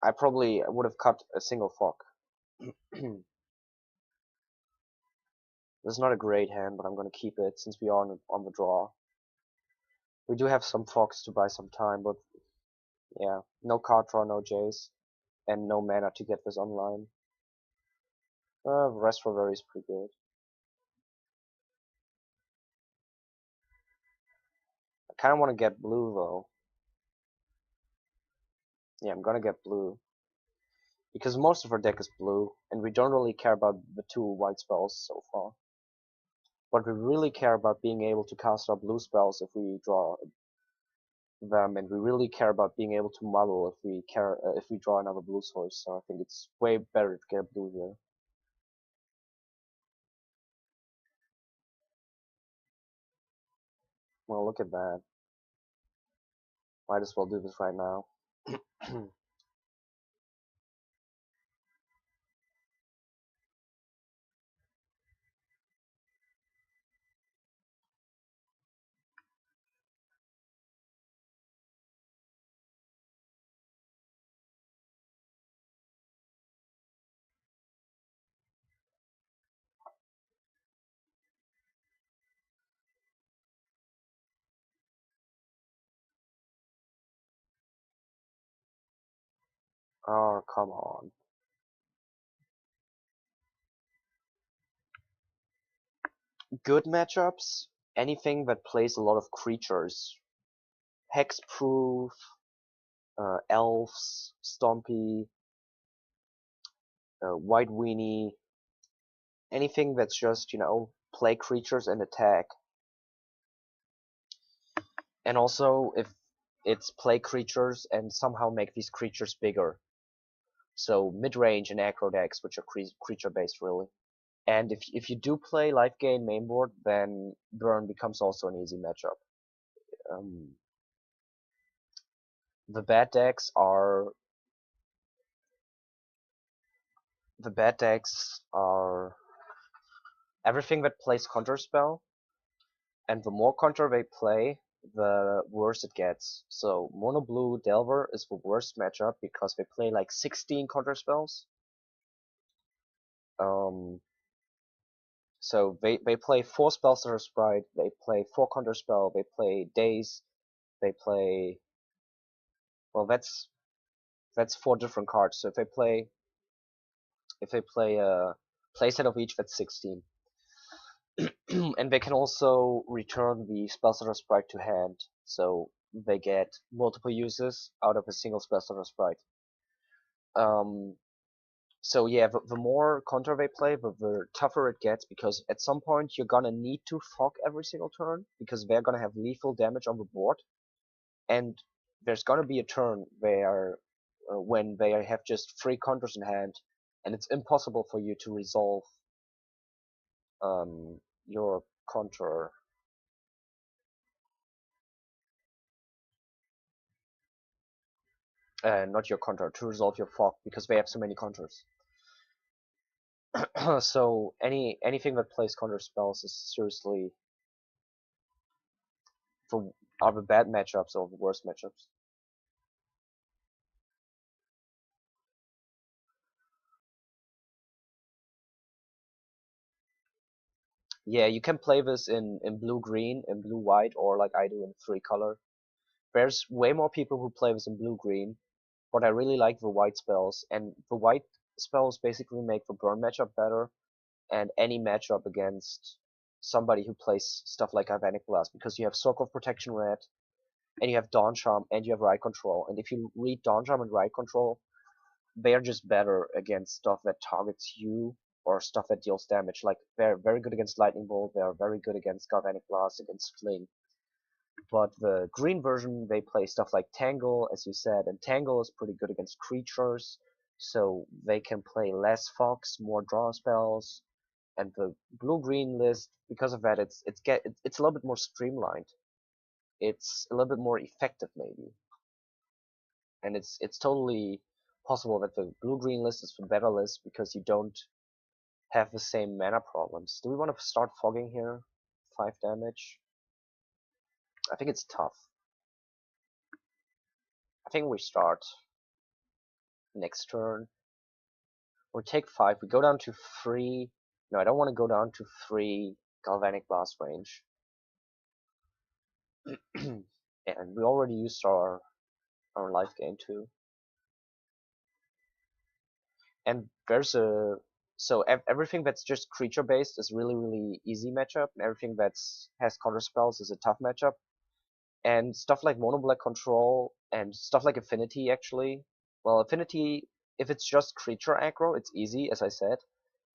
I probably would have cut a single fog. This is not a great hand, but I'm gonna keep it since we are on the draw. We do have some fogs to buy some time, but yeah, no card draw, no Jays, and no mana to get this online. Rest for very is pretty good. I kind of want to get blue though. Yeah, I'm gonna get blue. Because most of our deck is blue, and we don't really care about the 2 white spells so far. But we really care about being able to cast our blue spells if we draw them, and we really care about being able to muddle if we draw another blue source. So I think it's way better to get blue here. Well, look at that. Might as well do this right now. Oh, come on. Good matchups, anything that plays a lot of creatures. Hexproof, elves, stompy, white weenie, anything that's just, play creatures and attack. And also, if it's play creatures and somehow make these creatures bigger. So mid-range and aggro decks, which are creature-based, really. And if you do play life gain mainboard, then burn becomes also an easy matchup. The bad decks are everything that plays counterspell, and the more counter they play, the worse it gets. So mono blue Delver is the worst matchup because they play like 16 counterspells. So they play 4 spells that are sprite, they play 4 counterspell, they play daze, they play, well, that's 4 different cards. So if they play a playset of each, that's 16. And they can also return the Spellstutter Sprite to hand, so they get multiple uses out of a single Spellstutter Sprite. So yeah, the more counter they play, the tougher it gets, because at some point you're gonna need to fog every single turn, because they're gonna have lethal damage on the board, and there's gonna be a turn where when they have just 3 counters in hand, and it's impossible for you to resolve your counter. Not your counter, to resolve your fog, because they have so many counters. So anything that plays counter spells is seriously are the bad matchups or the worst matchups. Yeah, you can play this in blue-green, in blue-white, or like I do in 3-color. There's way more people who play this in blue-green, but I really like the white spells, and the white spells basically make the burn matchup better, and any matchup against somebody who plays stuff like Galvanic Blast, because you have Circle of Protection Red, and you have Dawn Charm, and you have Ride Control. And if you read Dawn Charm and Ride Control, they are just better against stuff that targets you or stuff that deals damage. Like, they're very good against Lightning Bolt, they are very good against Galvanic Blast, against Fling. But the green version, they play stuff like Tangle, as you said, and Tangle is pretty good against creatures, so they can play less Fox, more draw spells. And the blue-green list, because of that, it's a little bit more streamlined. It's a little bit more effective, maybe. And it's totally possible that the blue-green list is the better list because you don't have the same mana problems. Do we want to start fogging here? 5 damage? I think it's tough. I think we start. next turn. We take 5, we go down to 3. No, I don't want to go down to 3 Galvanic Blast range. And we already used our life gain too. And there's a everything that's just creature based is really easy matchup, and everything that's has counter spells is a tough matchup. And stuff like mono black control and stuff like affinity actually. Well, affinity, if it's just creature aggro, it's easy, as I said.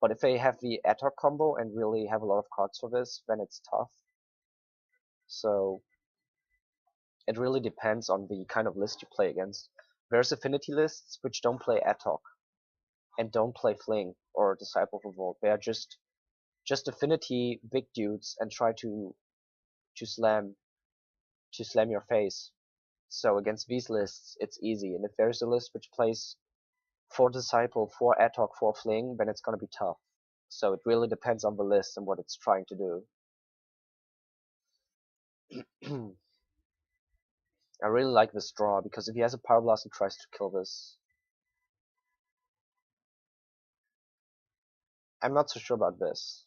But if they have the ad hoc combo and really have a lot of cards for this, then it's tough. So it really depends on the kind of list you play against. There's affinity lists which don't play ad hoc and don't play Fling or Disciple of Revolt. They are just affinity big dudes and try to slam your face. So against these lists, it's easy. And if there's a list which plays 4 Disciple, 4 ad hoc, 4 Fling, then it's gonna be tough. So it really depends on the list and what it's trying to do. I really like this draw, because if he has a Power Blast and tries to kill this, I'm not so sure about this.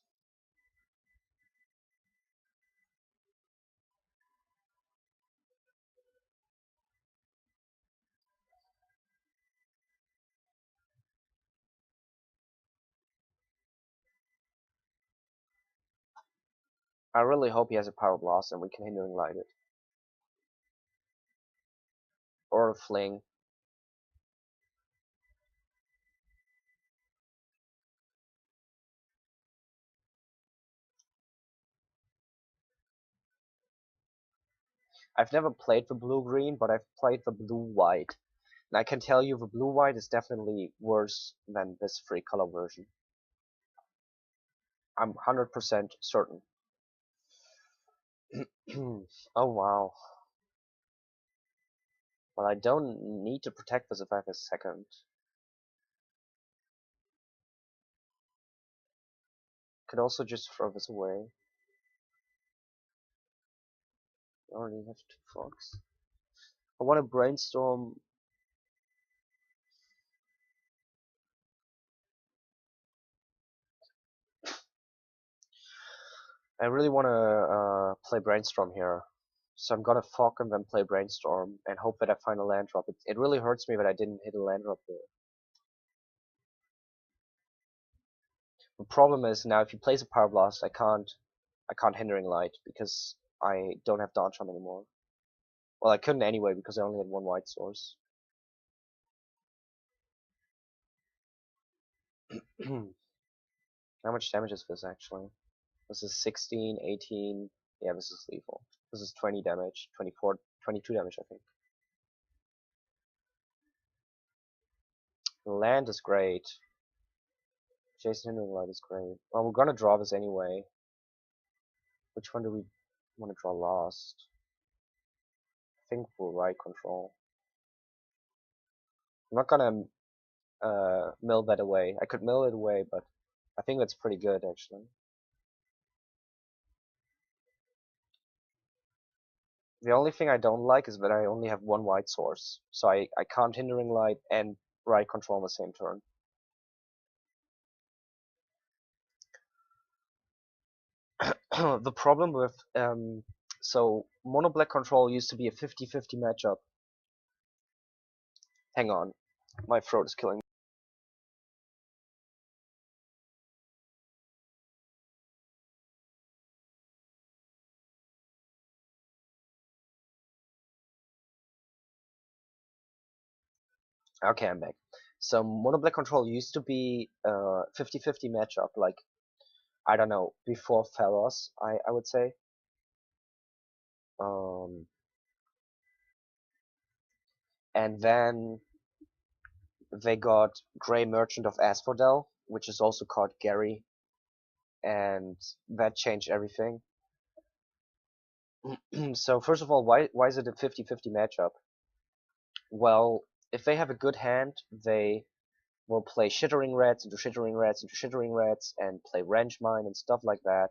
I really hope he has a Power Blast and we can Hindering Light it. Or a Fling. I've never played the blue-green, but I've played the blue-white. And I can tell you the blue-white is definitely worse than this 3-color version. I'm 100% certain. Oh wow. Well, I don't need to protect this if I have a second. Could also just throw this away. I already have 2 frogs. I want to brainstorm. I really want to play brainstorm here. So I'm gonna fog and then play brainstorm and hope that I find a land drop. It really hurts me that I didn't hit a land drop there. The problem is now if he plays a Power Blast, I can't Hindering Light because I don't have Dawn Charm anymore. Well, I couldn't anyway because I only had 1 white source. How much damage is this actually? This is 16, 18. Yeah, this is lethal. This is 20 damage, 24, 22 damage, I think. The land is great. Jason Hindering Light is great. Well, we're gonna draw this anyway. Which one do we want to draw last? I think we'll right control. I'm not gonna mill that away. I could mill it away, but I think that's pretty good actually. The only thing I don't like is that I only have 1 white source, so I can't Hindering Light and right control on the same turn. The problem with so mono black control used to be a 50-50 matchup. Hang on, my throat is killing me. Okay, I'm back. So mono black control used to be a 50-50 matchup, like I don't know, before Pharos, I would say. And then they got Grey Merchant of Asphodel, which is also called Gary, and that changed everything. So first of all, why is it a 50-50 matchup? Well, if they have a good hand, they will play Shittering Reds into Shittering Reds into Shittering Reds and play Range Mine and stuff like that.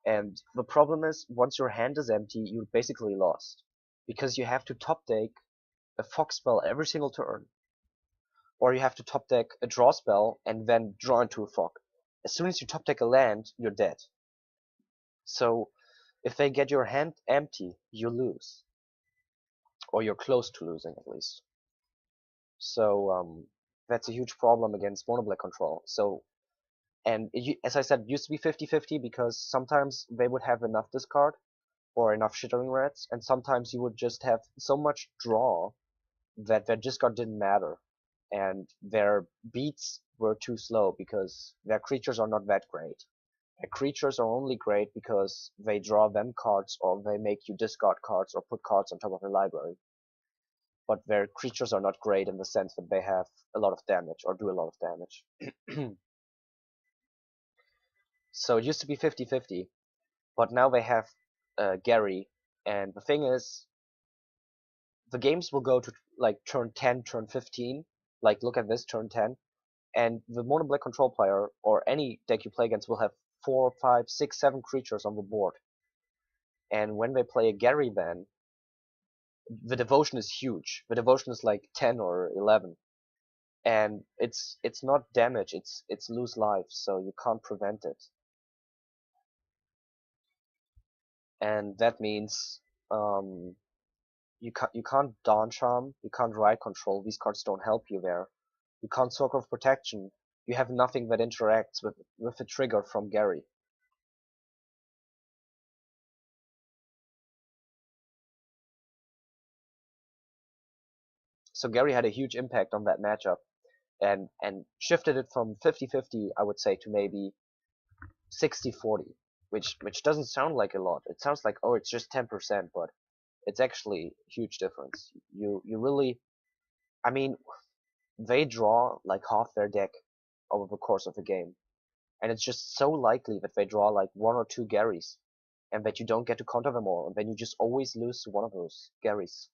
And the problem is, once your hand is empty, you're basically lost, because you have to top deck a Fox spell every single turn. or you have to top deck a draw spell and then draw into a fog. As soon as you top deck a land, you're dead. So if they get your hand empty, you lose, or you're close to losing at least. So that's a huge problem against mono black control. So, and as I said, it used to be 50-50 because sometimes they would have enough discard or enough Shittering Rats, and sometimes you would just have so much draw that their discard didn't matter, and their beats were too slow because their creatures are not that great. Their creatures are only great because they draw them cards or they make you discard cards or put cards on top of your library. But their creatures are not great in the sense that they have a lot of damage or do a lot of damage. So it used to be 50-50, but now they have Gary, and the thing is, the games will go to like turn 10, turn 15, like look at this, turn 10, and the mono black control player, or any deck you play against, will have 4, 5, 6, 7 creatures on the board. And when they play a Gary then, the devotion is huge. The devotion is like 10 or 11. And it's not damage, it's lose life, so you can't prevent it. And that means you can't Dawn Charm, you can't Ride Control, these cards don't help you there. You can't Circle of Protection, you have nothing that interacts with a trigger from Gary. So Gary had a huge impact on that matchup and shifted it from 50-50, I would say, to maybe 60-40, which doesn't sound like a lot. It sounds like, oh, it's just 10%, but it's actually a huge difference. You really, I mean, they draw like half their deck over the course of a game, and it's just so likely that they draw like 1 or 2 Garys, and that you don't get to counter them all, and then you just always lose to one of those Garys.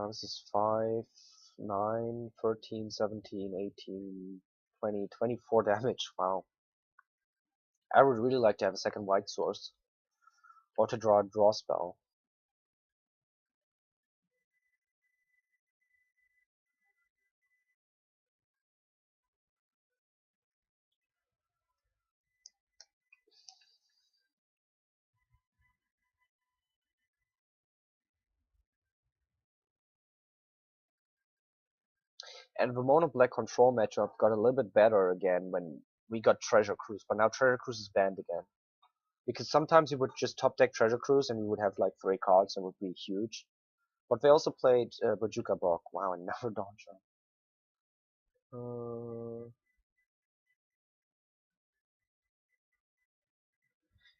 This is 5, 9, 13, 17, 18, 20, 24 damage. Wow. I would really like to have a second white source, or to draw a draw spell. And the mono black control matchup got a little bit better again when we got Treasure Cruise, but now Treasure Cruise is banned again. Because sometimes you would just top deck Treasure Cruise and we would have like 3 cards and it would be huge. But they also played Bajuka Bog. Wow, and never Dawn Charm.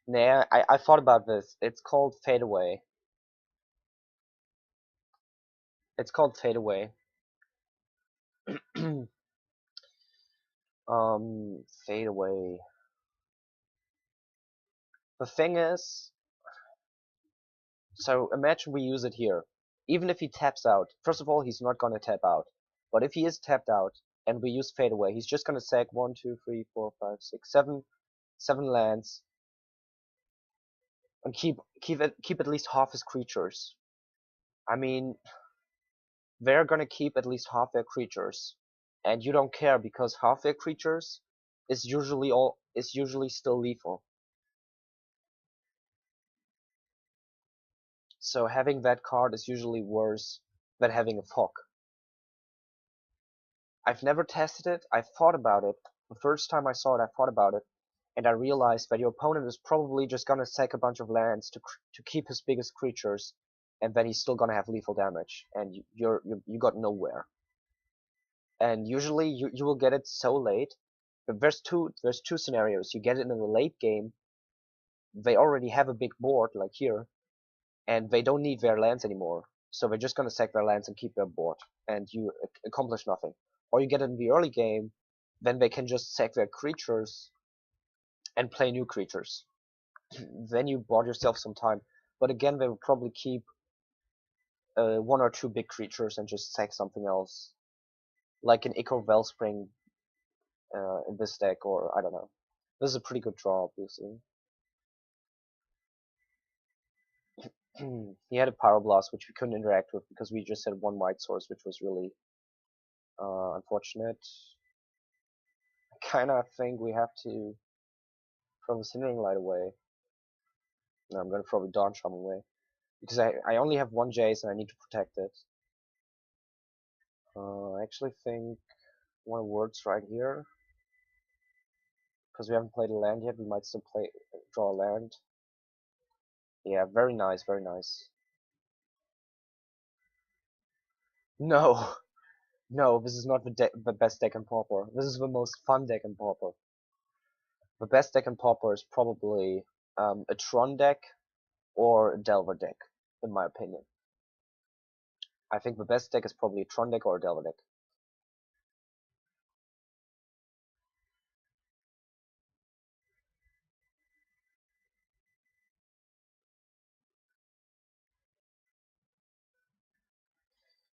Nah, I thought about this. It's called Fade Away. It's called Fade Away. Fade Away. The thing is, so imagine we use it here. Even if he taps out, first of all, he's not gonna tap out. But if he is tapped out and we use Fade Away, he's just gonna sack 1, 2, 3, 4, 5, 6, 7, 7 lands, and keep at least half his creatures. I mean, they're gonna keep at least half their creatures, and you don't care because half their creatures is usually still lethal. So having that card is usually worse than having a fog. I've never tested it. I thought about it. The first time I saw it, I thought about it, and I realized that your opponent is probably just gonna sack a bunch of lands to keep his biggest creatures, and then he's still gonna have lethal damage, and you got nowhere. And usually you will get it so late. But there's two scenarios. You get it in the late game. They already have a big board like here, and they don't need their lands anymore. So they're just gonna sack their lands and keep their board, and you accomplish nothing. Or you get it in the early game, then they can just sack their creatures and play new creatures. Then you bought yourself some time. But again, they will probably keep 1 or 2 big creatures and just sack something else, like an Echo Wellspring in this deck, or I don't know. This is a pretty good draw, obviously. He had a Pyroblast, which we couldn't interact with because we just had one white source, which was really unfortunate. I kinda think we have to throw the Cindering Light away. No, I'm gonna throw the Dawn Charm away. Because I only have one Jace and I need to protect it. I actually think one Word Strike here. Because we haven't played a land yet, we might still draw a land. Yeah, very nice, very nice. No! No, this is not the best deck in Pauper. This is the most fun deck in Pauper. The best deck in Pauper is probably a Tron deck or a Delver deck, in my opinion. I think the best deck is probably a Tron deck or a Delver deck.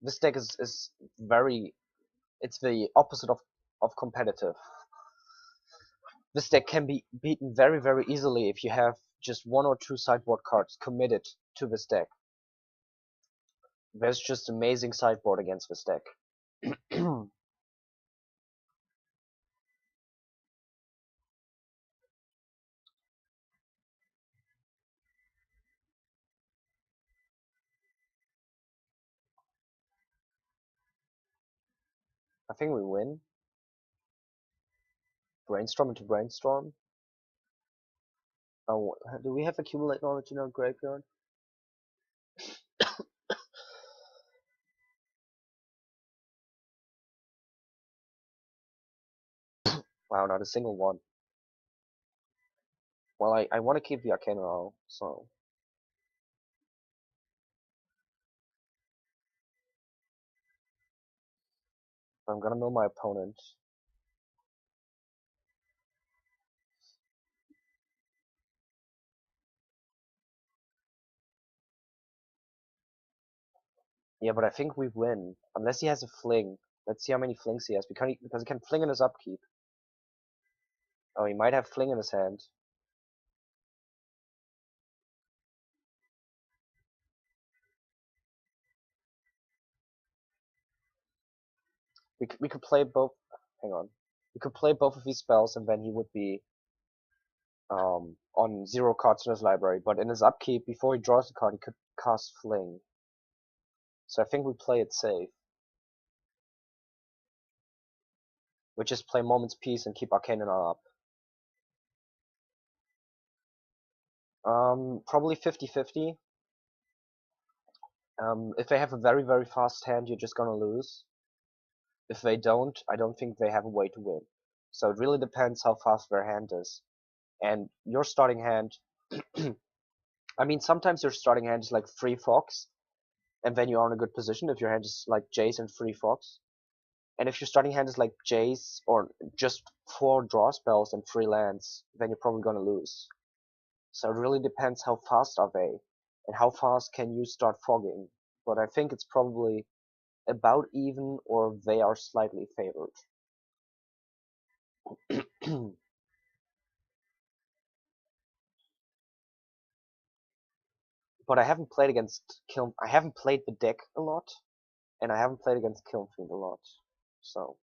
This deck is very... It's the opposite of competitive. This deck can be beaten very, very easily if you have just one or two sideboard cards committed to this deck. There's just amazing sideboard against this deck. I think we win. Brainstorm into Brainstorm. Oh, do we have Accumulate Knowledge in our graveyard? Wow, not a single one. Well, I want to keep the Arcana Owl, so... I'm gonna mill my opponent. Yeah, but I think we win. Unless he has a fling. Let's see how many flings he has. Because he can fling in his upkeep. Oh, he might have fling in his hand. We could play both. Hang on. We could play both of these spells, and then he would be on 0 cards in his library. But in his upkeep, before he draws the card, he could cast Fling. So I think we play it safe. We just play Moment's Peace and keep Arcana up. Probably 50-50. If they have a very, very fast hand, you're just gonna lose. If they don't, I don't think they have a way to win. So it really depends how fast their hand is. And your starting hand, I mean, sometimes your starting hand is like 3 Fox, and then you are in a good position if your hand is like Jace and 3 Fox. And if your starting hand is like Jace, or just 4 draw spells and 3 lands, then you're probably gonna lose. So it really depends how fast are they, and how fast can you start fogging. But I think it's probably about even, or they are slightly favored. But I haven't played against I haven't played the deck a lot, and I haven't played against Kilnfiend a lot. So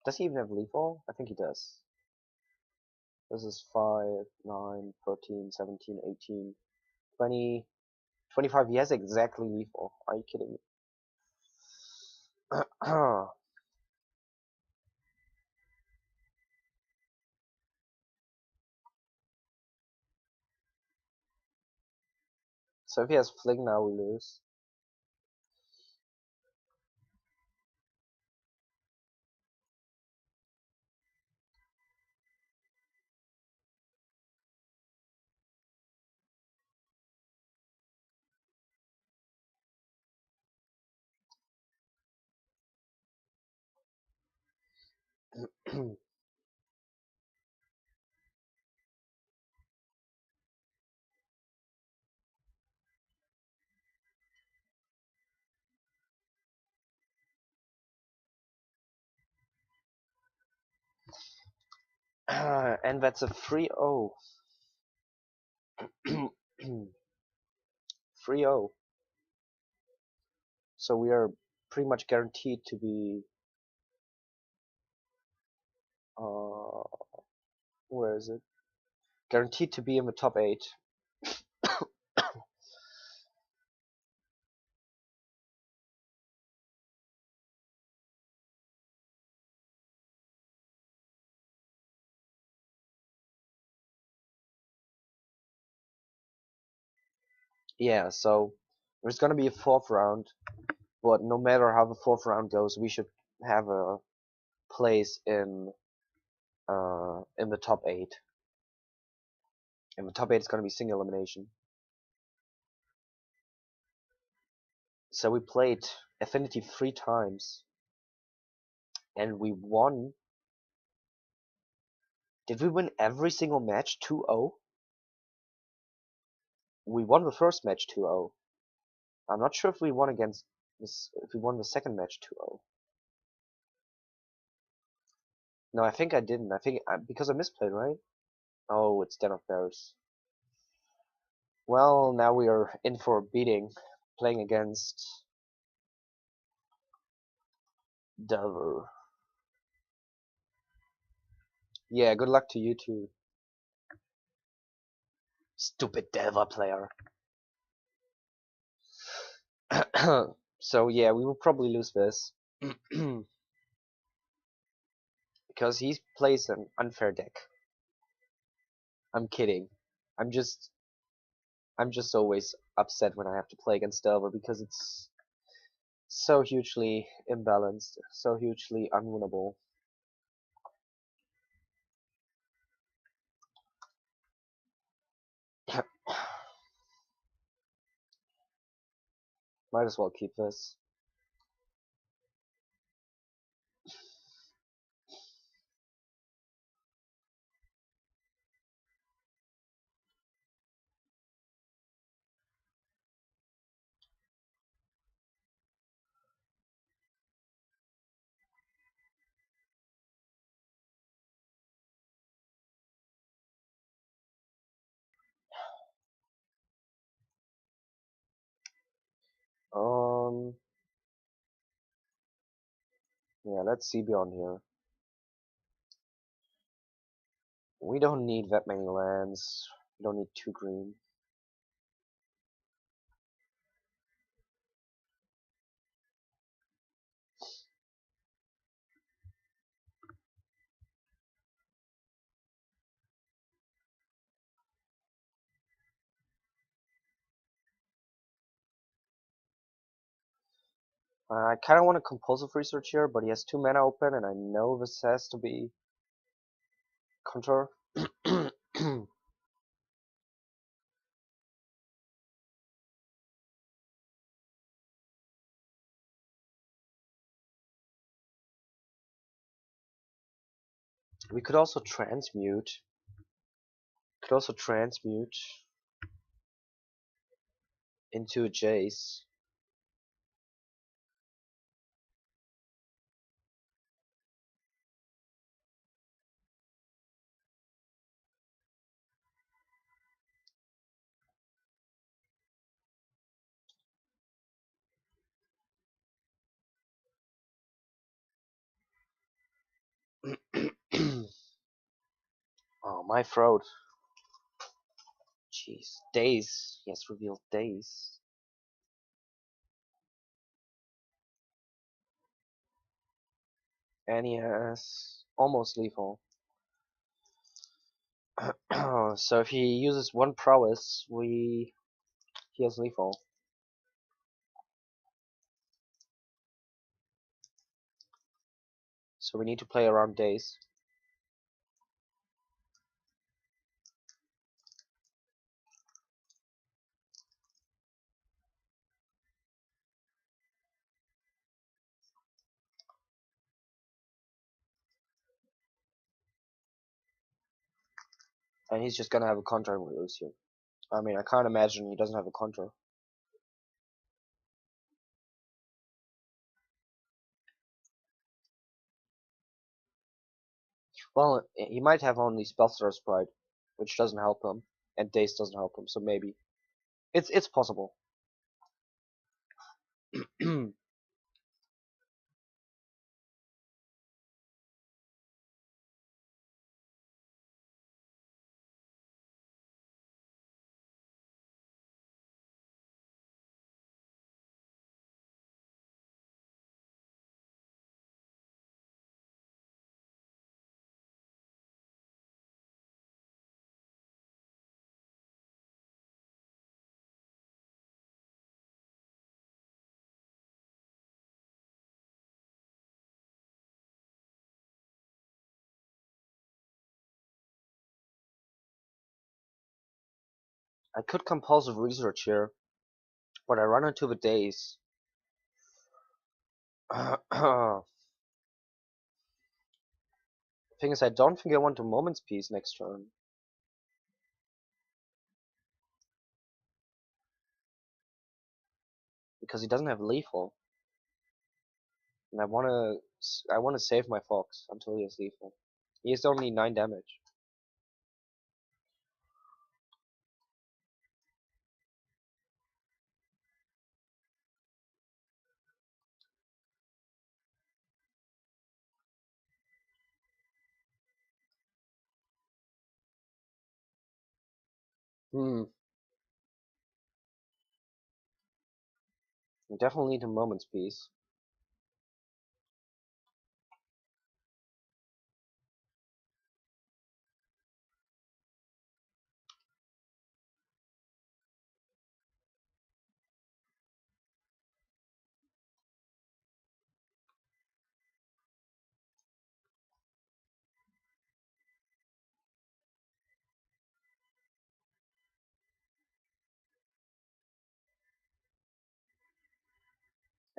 does he even have lethal? I think he does. This is 5, 9, 13, 17, 18, 20, 25. He has exactly lethal. Are you kidding me? So if he has Fling now, we lose. And that's a 3-0. 3-0. So we are pretty much guaranteed to be where is it? Guaranteed to be in the top 8. Yeah, so there's gonna be a 4th round, but no matter how the 4th round goes, we should have a place in the top 8. And the top 8 is gonna be single elimination. So we played Affinity 3 times, and we won. Did we win every single match 2-0? We won the first match 2-0. I'm not sure if we won against this, if we won the second match 2-0. No, I think I didn't. I think because I misplayed, right? Oh, it's Den of Bears. Well, now we are in for a beating, playing against Delver. Yeah, good luck to you too. Stupid Delver player. So yeah, we will probably lose this. Because he plays an unfair deck. I'm kidding. I'm just always upset when I have to play against Delver because it's so hugely imbalanced, so hugely unwinnable. Might as well keep this. Yeah, let's see beyond here. We don't need that many lands. We don't need 2 green. I kind of want a compulsive research here, but he has 2 mana open, and I know this has to be contour. We could also transmute. Into a Jace. Oh, my throat. Jeez. Days. He has revealed days. And he has almost lethal. So if he uses 1 prowess, he has lethal. So we need to play around days. And he's just gonna have a counter and we lose here. I mean, I can't imagine he doesn't have a counter. Well, he might have only Spellstar Sprite, which doesn't help him, and Daze doesn't help him, so maybe. It's possible. I could compulsive research here, but I run into the Daze. Thing is, I don't think I want to Moment's Peace next turn. Because he doesn't have lethal. And I wanna save my Fox until he has lethal. He has only 9 damage. I definitely need a Moment's Peace.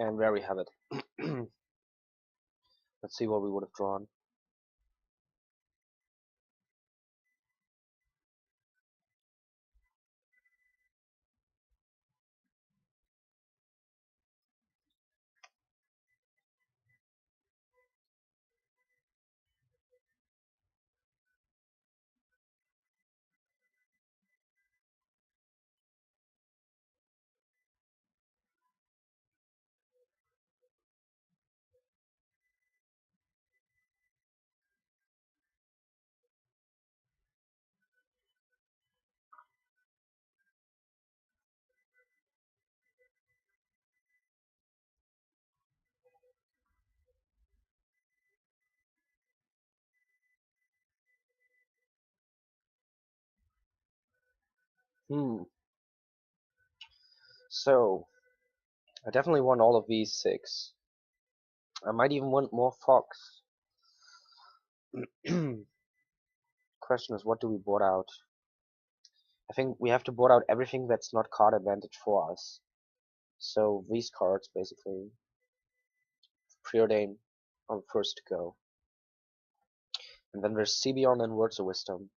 And there we have it. Let's see what we would have drawn. So, I definitely want all of these 6. I might even want more Fox. Question is, what do we board out? I think we have to board out everything that's not card advantage for us. So these cards, basically. Preordain are first to go. And then there's Sebion and Words of Wisdom.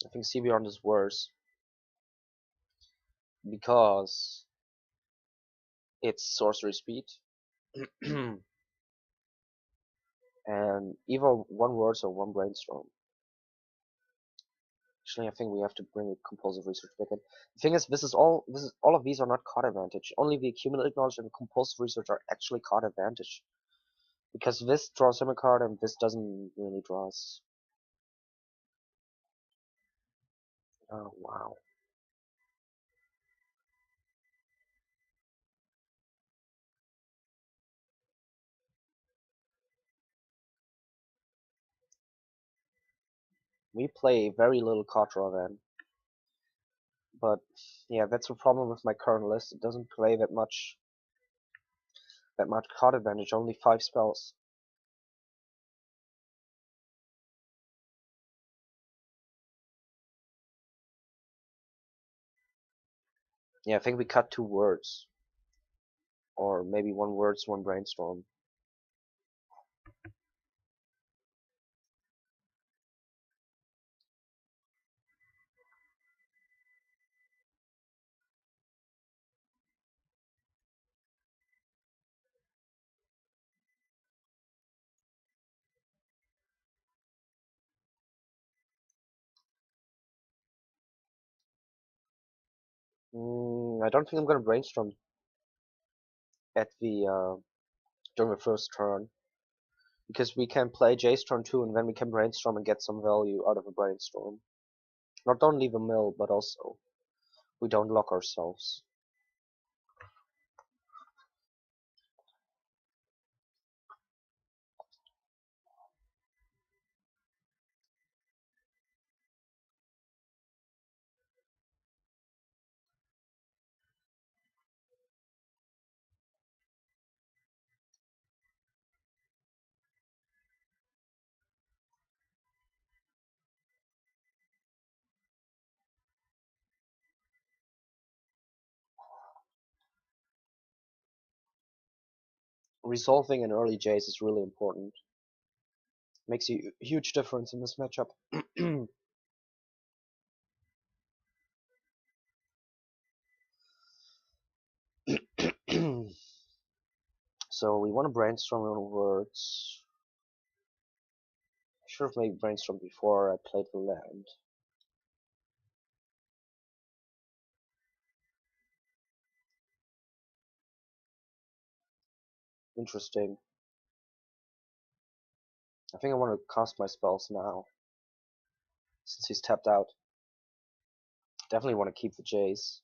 I think Sebion is worse. Because it's sorcery speed. And either 1 Words or 1 Brainstorm. Actually, I think we have to bring a compulsive research back in. The thing is, all of these are not card advantage. Only the accumulate knowledge and compulsive research are actually card advantage. Because this draws him a card and this doesn't really draw us. Oh wow. We play very little card draw then. But yeah, that's the problem with my current list. It doesn't play that much card advantage, only 5 spells. Yeah, I think we cut 2 words. Or maybe 1 words, 1 brainstorm. I don't think I'm gonna brainstorm at the during the first turn, because we can play Jay's turn 2 and then we can brainstorm and get some value out of a brainstorm. Not only the mill, but also we don't lock ourselves. Resolving an early Jays is really important. Makes a huge difference in this matchup. So we want to brainstorm on words. I should have maybe brainstormed before I played the land. Interesting. I think I want to cast my spells now, since he's tapped out. Definitely want to keep the Jays.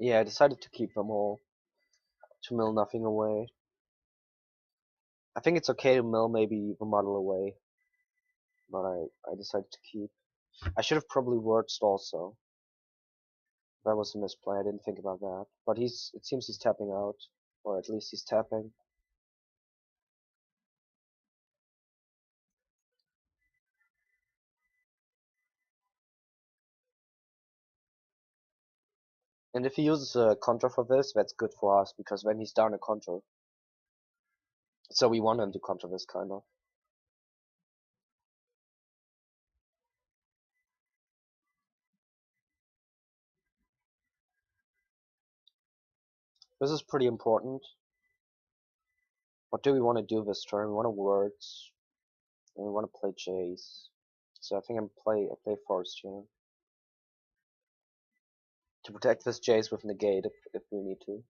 Yeah, I decided to keep them all, to mill nothing away. I think it's okay to mill maybe the model away, but I decided to keep. I should have probably wordsed also. That was a misplay, I didn't think about that. But it seems he's tapping out, or at least he's tapping. And if he uses a counter for this, that's good for us, because then he's down a counter. So we want him to counter this, kind of. This is pretty important. What do we want to do this turn? We want to words, and we want to play Jays. So I think I play Forest here. To protect this Jays with negate if we need to.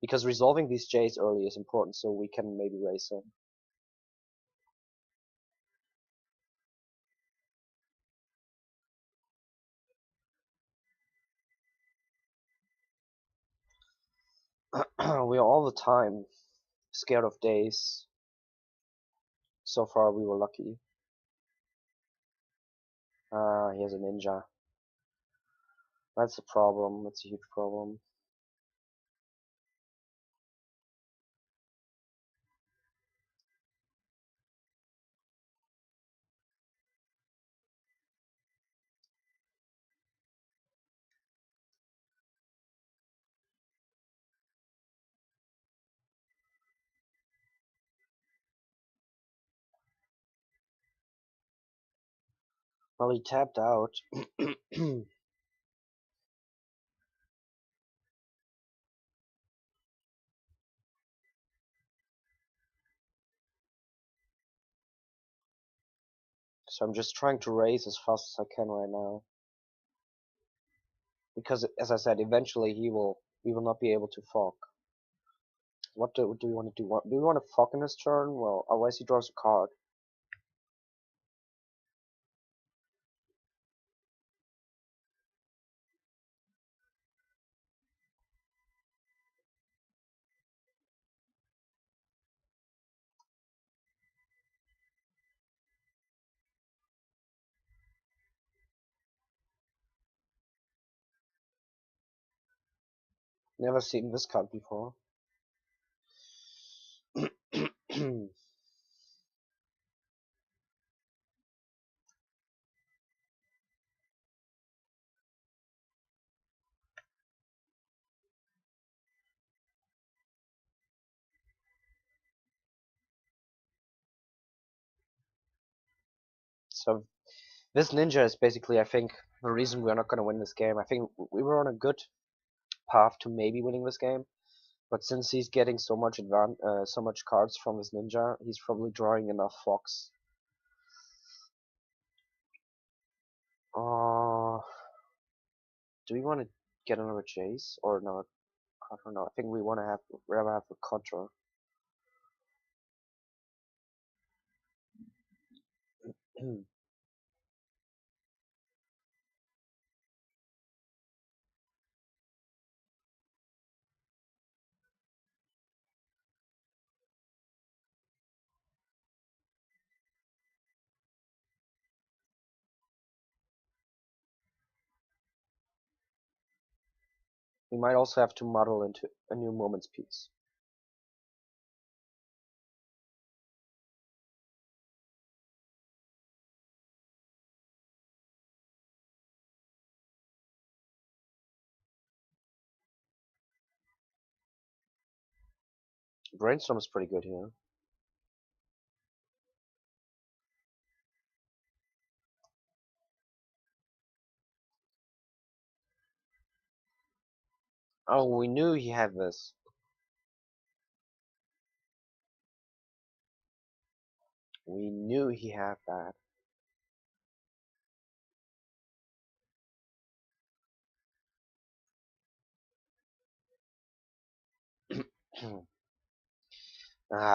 Because resolving these Jays early is important, so we can maybe raise them. We are all the time scared of days. So far we were lucky. He has a ninja. That's a problem. That's a huge problem. Well, he tapped out. So I'm just trying to raise as fast as I can right now. Because, as I said, eventually we will not be able to fog. What do we want to do? Do we want to fog in his turn? Well, otherwise he draws a card. Never seen this card before. So This ninja is basically, I think, the reason we're not going to win this game. I think we were on a good path to maybe winning this game, but since he's getting so much so much cards from his ninja, he's probably drawing enough fox. Do we want to get another chase or not? I don't know. I think we want to have rather have a contra. We might also have to model into a new moments piece. Brainstorm is pretty good here. Oh, we knew he had this. We knew he had that.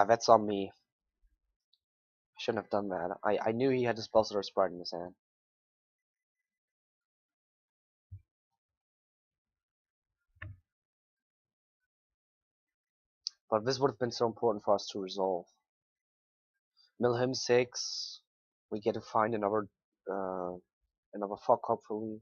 That's on me. I shouldn't have done that. I knew he had the Spellslinger Sprite in his hand. But this would have been so important for us to resolve. Mill him 6. We get to find another fog, hopefully.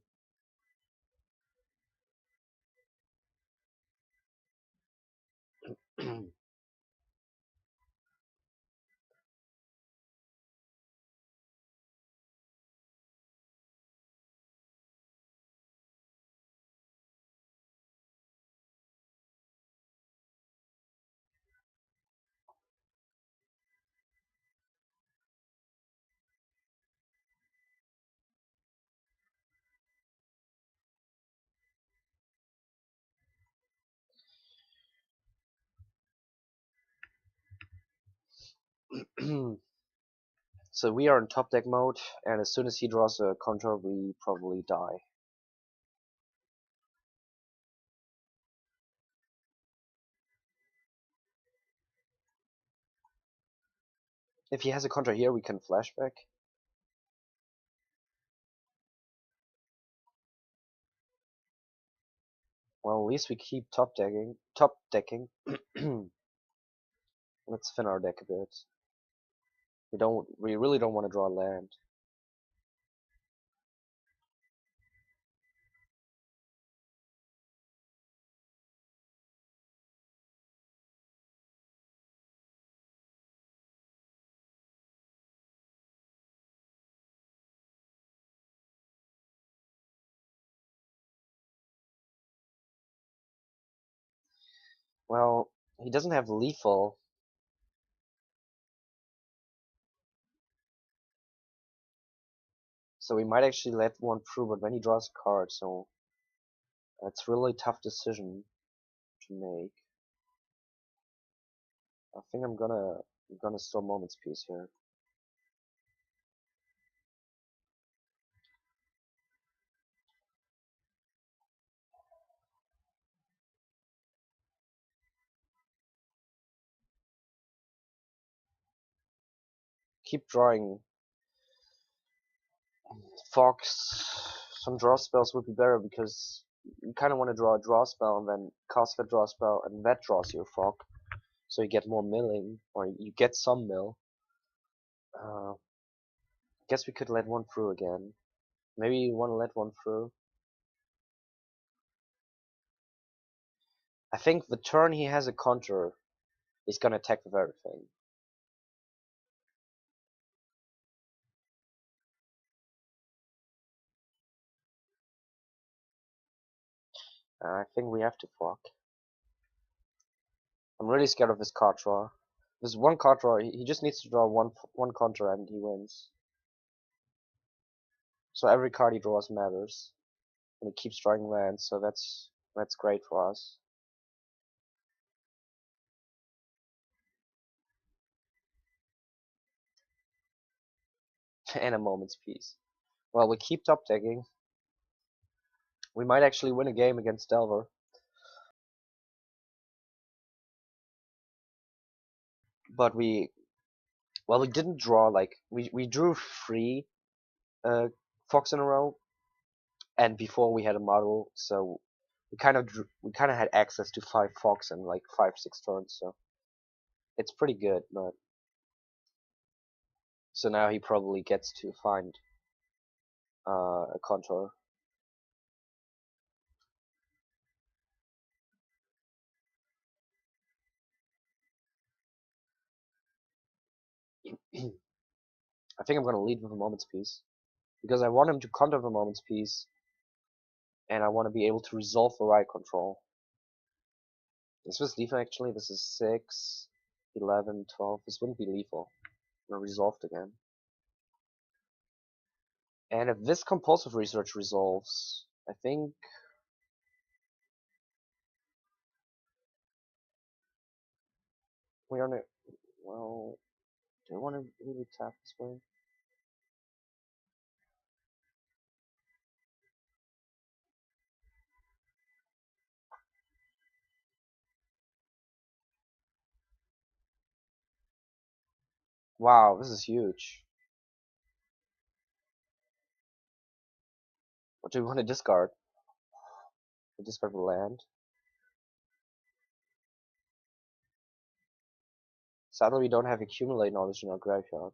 So we are in top deck mode, and as soon as he draws a counter, we probably die. If he has a counter here, we can flashback. Well, at least we keep top decking. Let's thin our deck a bit. We really don't want to draw land. Well, he doesn't have lethal. So we might actually let one through, but then he draws a card, so it's really a tough decision to make. I think I'm gonna store Moments Piece here. Keep drawing Fox. Some draw spells would be better because you kind of want to draw a draw spell and then cast that draw spell and that draws your Fog. So you get more milling, or you get some mill. Guess we could let one through again. Maybe you want to let one through. I think the turn he has a counter, he's gonna attack with everything. I think we have to Fog. I'm really scared of this card draw. This one card draw, he just needs to draw one counter and he wins. So every card he draws matters, and he keeps drawing lands. So that's great for us. And a moment's peace. Well, we keep top decking. We might actually win a game against Delver. But we didn't draw, like, we drew 3 Fox in a row, and before we had a model, so we kind of had access to 5 Fox in like 5-6 turns, so it's pretty good. But so now he probably gets to find a contour. I think I'm gonna lead with a moment's peace because I want him to counter the moment's peace, and I want to be able to resolve the right control. This was lethal actually. This is 6, 11, 12. This wouldn't be lethal. I'm resolved again. And if this compulsive research resolves, I think we are not. Well, do I want to really tap this way? Wow, this is huge. What do we want to discard? We discard the land. Sadly, we don't have accumulate knowledge in our graveyard.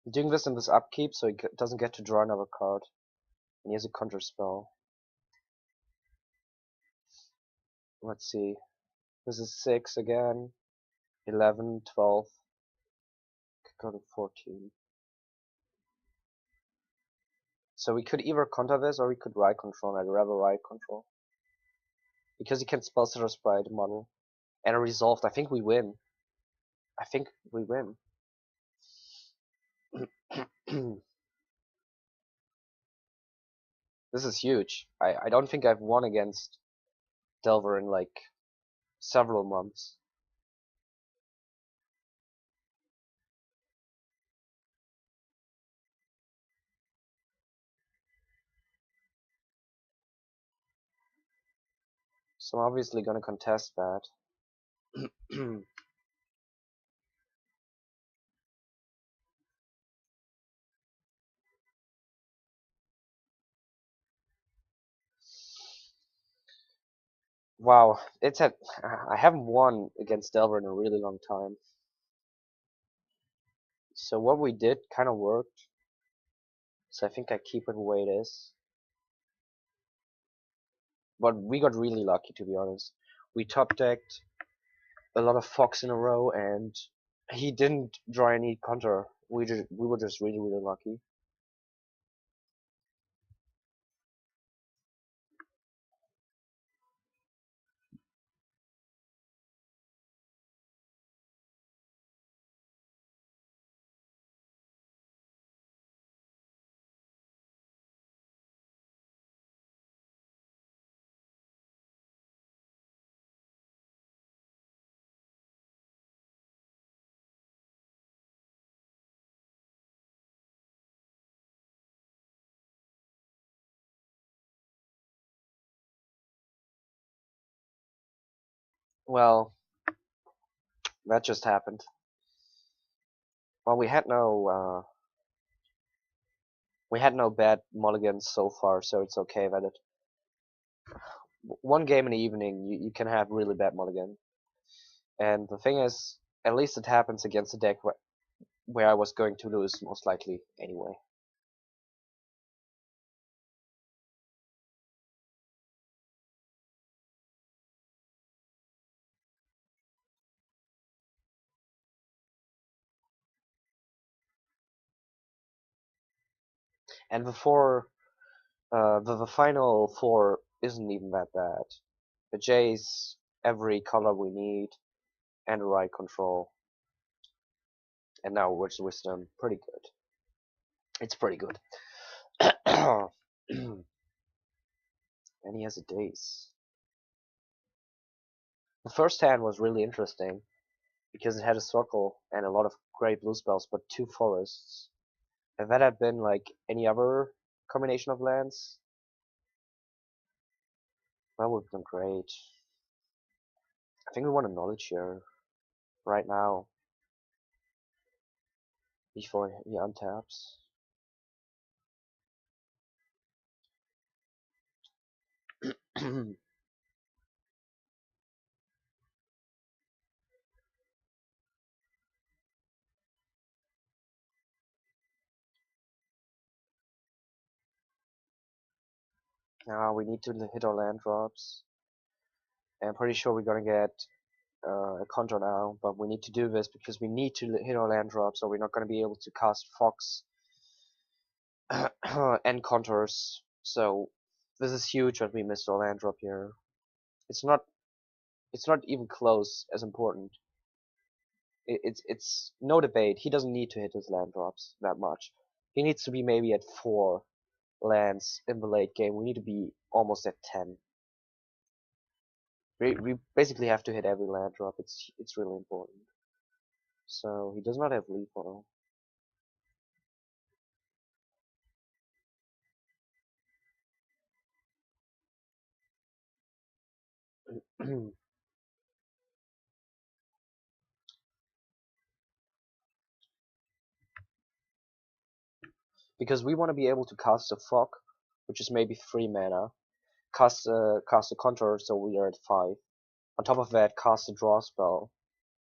I'm doing this in this upkeep so he doesn't get to draw another card. And he has a counter spell. Let's see. This is 6 again. 11, 12. Could go to 14. So we could either counter this or we could right control. I'd rather right control. Because he can spell Sitter Sprite model. And a resolved. I think we win. I think we win. This is huge. I don't think I've won against Delver in like several months. So I'm obviously gonna contest that. Wow, I haven't won against Delver in a really long time. So what we did kind of worked. So I think I keep it the way it is. But we got really lucky, to be honest. We top decked a lot of Fox in a row, and he didn't draw any counter. We were just really lucky. Well, that just happened. Well, we had no bad mulligans so far, so it's okay that one game in the evening you can have really bad mulligan. And the thing is, at least it happens against a deck where I was going to lose most likely anyway. And the final 4 isn't even that bad. The J's, every color we need, and the right control. And now Words of Wisdom, pretty good. It's pretty good. And he has a Daze. The first hand was really interesting because it had a circle and a lot of great blue spells, but 2 forests. If that had been like any other combination of lands, that would have been great. I think we want a knowledge here right now before he untaps. Now we need to hit our land drops. I'm pretty sure we're gonna get a counter now, but we need to do this because we need to hit our land drops, or we're not gonna be able to cast Fox and counters. So this is huge that we missed our land drop here. It's not even close as important. It's no debate. He doesn't need to hit his land drops that much. He needs to be maybe at 4 lands in the late game. We need to be almost at 10. We basically have to hit every land drop. It's really important. So he does not have lethal. Because we want to be able to cast a fog, which is maybe 3 mana, cast a counter, so we are at 5. On top of that, cast a draw spell,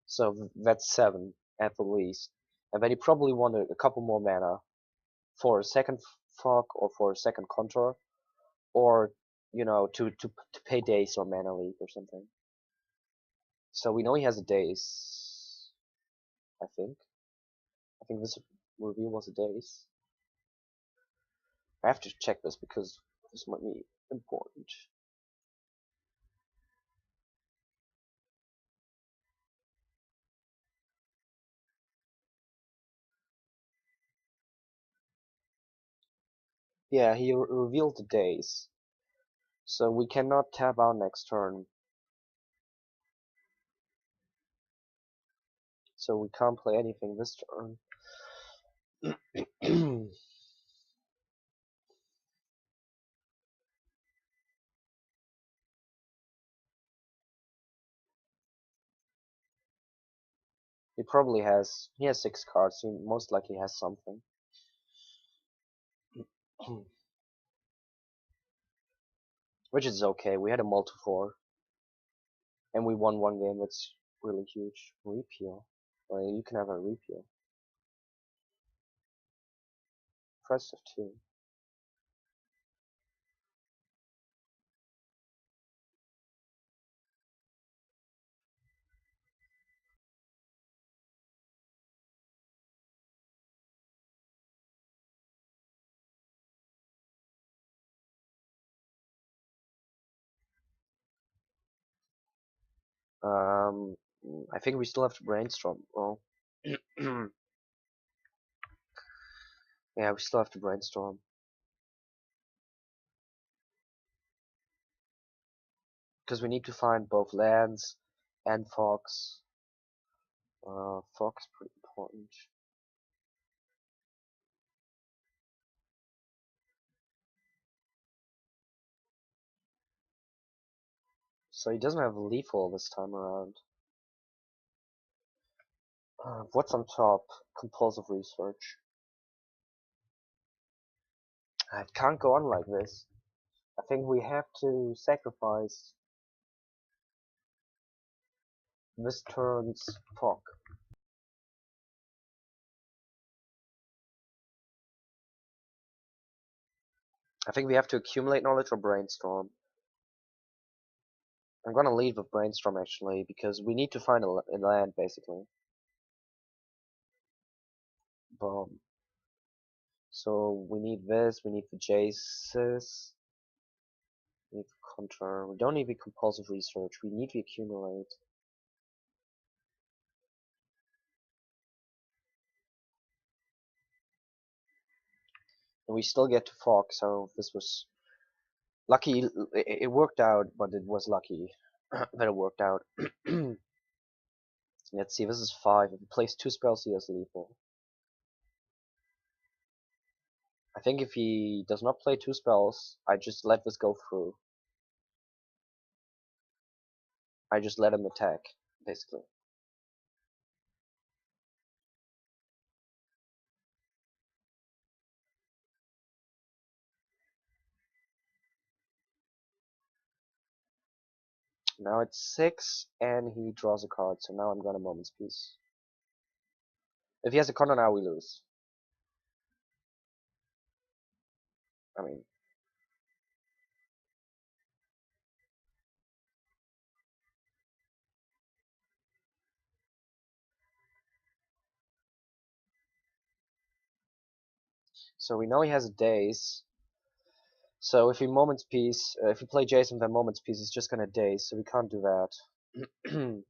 so that's 7 at the least. And then you probably want a couple more mana for a second fog or for a second counter, or you know, to pay days or mana leak or something. So we know he has a days. I think this reveal was a days. I have to check this because this might be important. Yeah, he revealed the days. So we cannot tap out next turn. So we can't play anything this turn. He has 6 cards, he most likely has something. Which is okay, we had a multi-4. And we won 1 game, that's really huge. Repeal. Well, you can have a repeal. Price of 2. I think we still have to brainstorm. Well, yeah, we still have to brainstorm. Because we need to find both lands and fogs. Fog is pretty important. So he doesn't have lethal this time around. What's on top? Compulsive research. It can't go on like this. I think we have to sacrifice this turn's fog. I think we have to accumulate knowledge or brainstorm. I'm gonna lead with brainstorm actually, because we need to find a land basically. Boom. So we need this, we need the Jaces, we need the counter, we don't need the compulsive research, we need the accumulate. And we still get to fog, so this was lucky. It worked out, but it was lucky that it worked out. Let's see, this is 5. If he plays 2 spells, he has lethal. I think if he does not play 2 spells, I just let this go through. I just let him attack, basically. Now it's 6, and he draws a card, so now I'm gonna Moment's Peace. If he has a counter now, we lose. I mean, so we know he has a Daze. So if he Moment's Peace, if we play Jason then Moment's Peace, he's just gonna Daze, so we can't do that.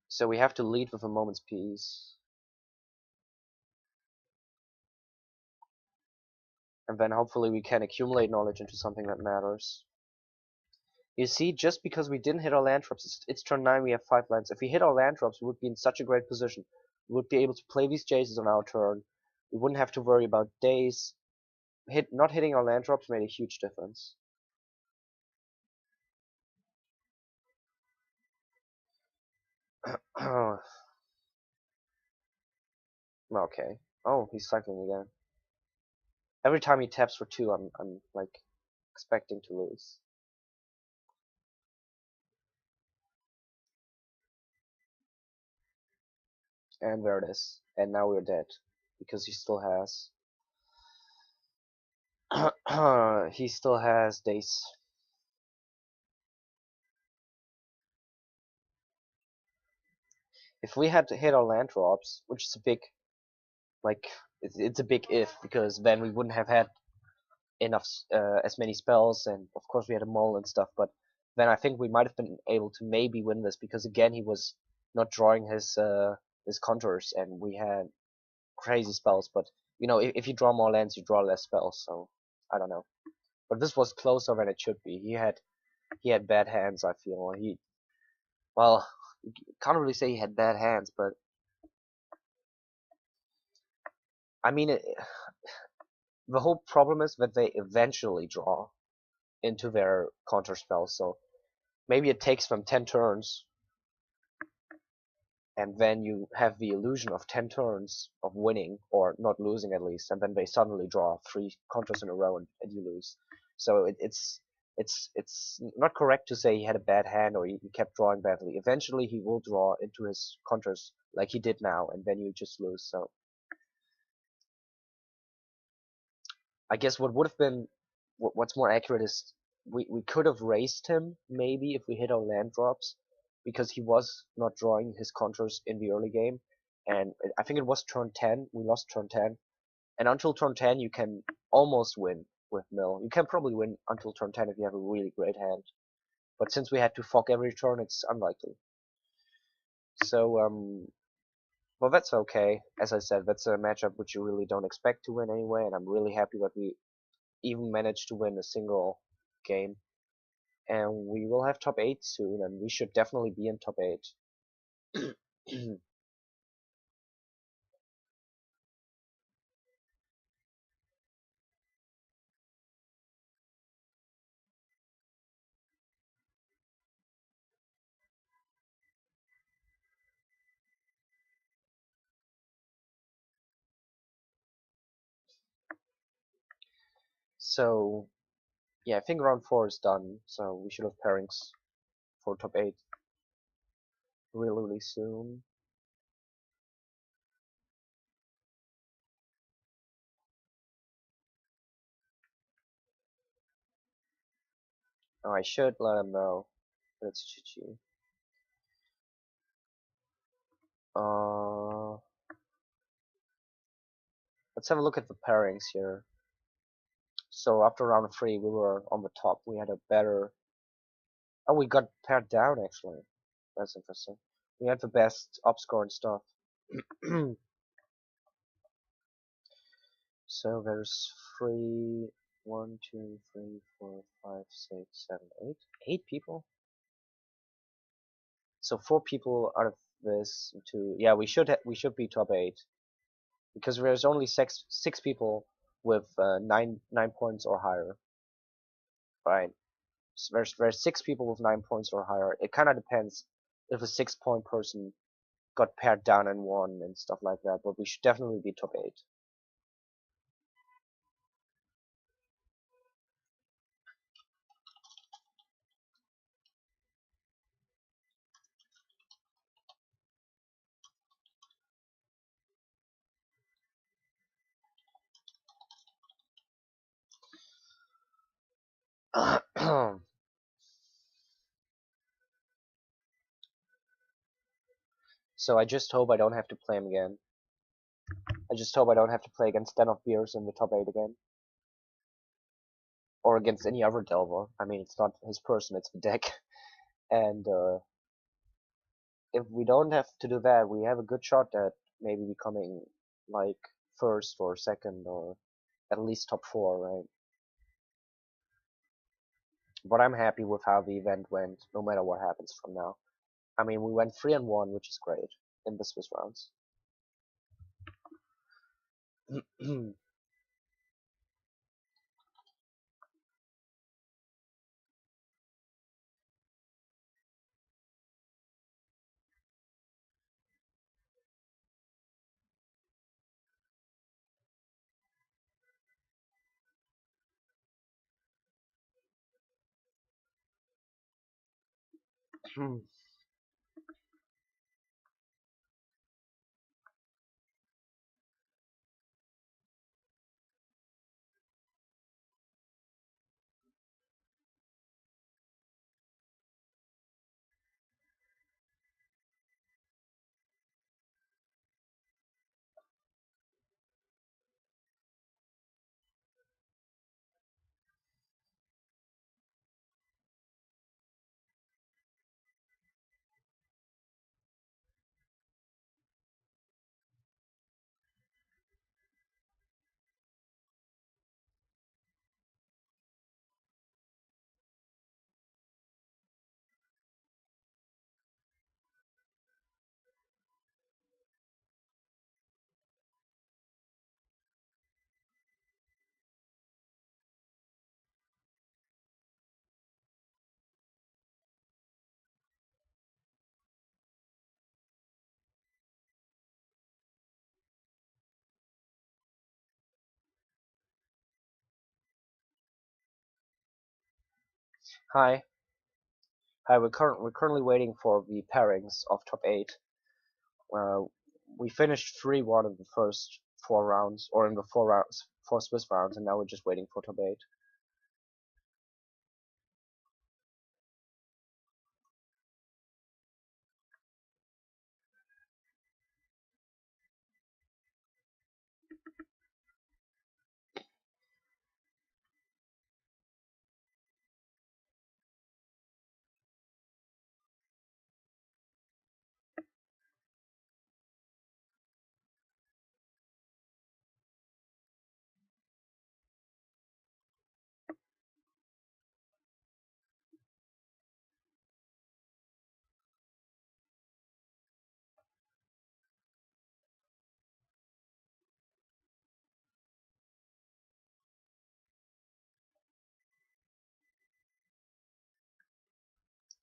So we have to lead with a Moment's Peace. And then hopefully we can accumulate knowledge into something that matters. You see, just because we didn't hit our land drops, it's turn 9, we have 5 lands. If we hit our land drops, we would be in such a great position. We would be able to play these Jaces on our turn. We wouldn't have to worry about days. Not hitting our land drops made a huge difference. Okay. Oh, he's cycling again. Every time he taps for 2, I'm like expecting to lose. And there it is. And now we're dead because he still has he still has days. If we had to hit our land drops, which is a big, like, it's a big if, because then we wouldn't have had enough, as many spells, and of course we had a mole and stuff, but then I think we might have been able to maybe win this, because again, he was not drawing his contours, and we had crazy spells, but, you know, if you draw more lands, you draw less spells, so, I don't know. But this was closer than it should be. He had bad hands, I feel. Well, can't really say he had bad hands, but I mean, the whole problem is that they eventually draw into their counter spells. So maybe it takes them 10 turns, and then you have the illusion of 10 turns of winning, or not losing at least, and then they suddenly draw 3 counters in a row and you lose. So it's not correct to say he had a bad hand or he kept drawing badly. Eventually he will draw into his counters like he did now, and then you just lose. So I guess what would have been what's more accurate is we could have raised him maybe if we hit our land drops, because he was not drawing his counters in the early game, and I think it was turn 10 we lost turn 10, and until turn 10 you can almost win with mill. You can probably win until turn 10 if you have a really great hand, but since we had to fog every turn, it's unlikely. So well, that's okay. As I said, that's a matchup which you really don't expect to win anyway, and I'm really happy that we even managed to win a single game. And we will have top 8 soon, and we should definitely be in top 8. So, yeah, I think round 4 is done, so we should have pairings for top 8 really, really soon. Oh, I should let him know that it's GG. Uh, Let's have a look at the pairings here. So after round 3, we were on the top. We had a better. Oh, we got paired down actually. That's interesting. We had the best up score and stuff. So there's 3, 1, 2, 3, 4, 5, 6, 7, 8. 8 people. So 4 people out of this. Yeah, we should be top 8 because there's only six people with 9 points or higher. Right. So there's 6 people with 9 points or higher. It kind of depends if a 6-point person got paired down and won and stuff like that, but we should definitely be top 8. So I just hope I don't have to play him again. I just hope I don't have to play against Den of Beers in the top 8 again. Or against any other Delver. I mean, it's not his person, it's the deck. And if we don't have to do that, we have a good shot at maybe becoming like first or second or at least top 4, right? But I'm happy with how the event went, no matter what happens from now. I mean, we went 3-1, which is great in the Swiss rounds. Hi. Hi, we're currently waiting for the pairings of top 8. Uh, we finished 3-1 in the first 4 rounds, or in the 4 Swiss rounds, and now we're just waiting for top 8.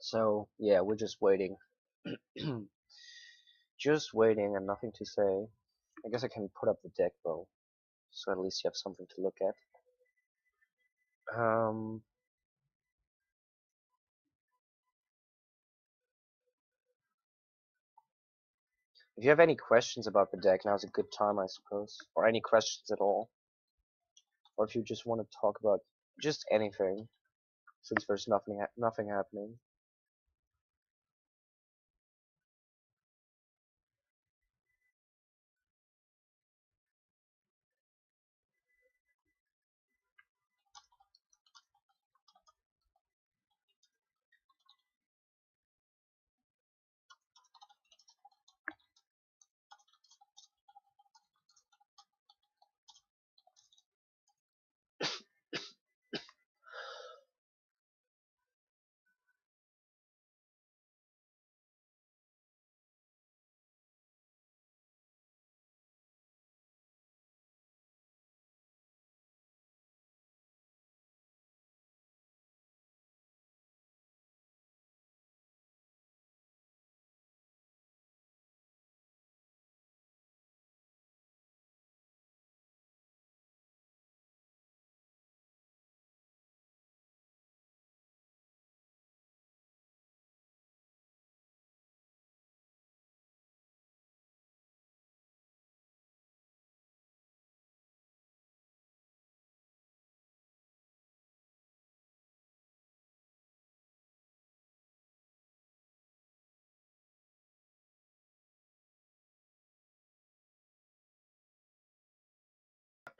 So, yeah, we're just waiting. Just waiting and nothing to say. I guess I can put up the deck though, so at least you have something to look at. If you have any questions about the deck, now's a good time, I suppose. Or any questions at all. Or if you just want to talk about just anything, since there's nothing happening.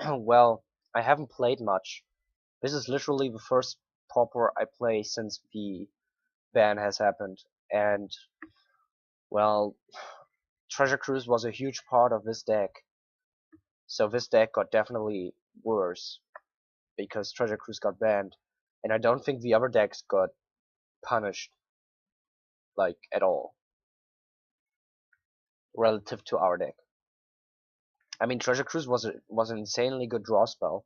Well, I haven't played much. This is literally the first Pauper I play since the ban has happened, and well, Treasure Cruise was a huge part of this deck, so this deck got definitely worse because Treasure Cruise got banned, and I don't think the other decks got punished like at all relative to our deck. I mean, Treasure Cruise was an insanely good draw spell,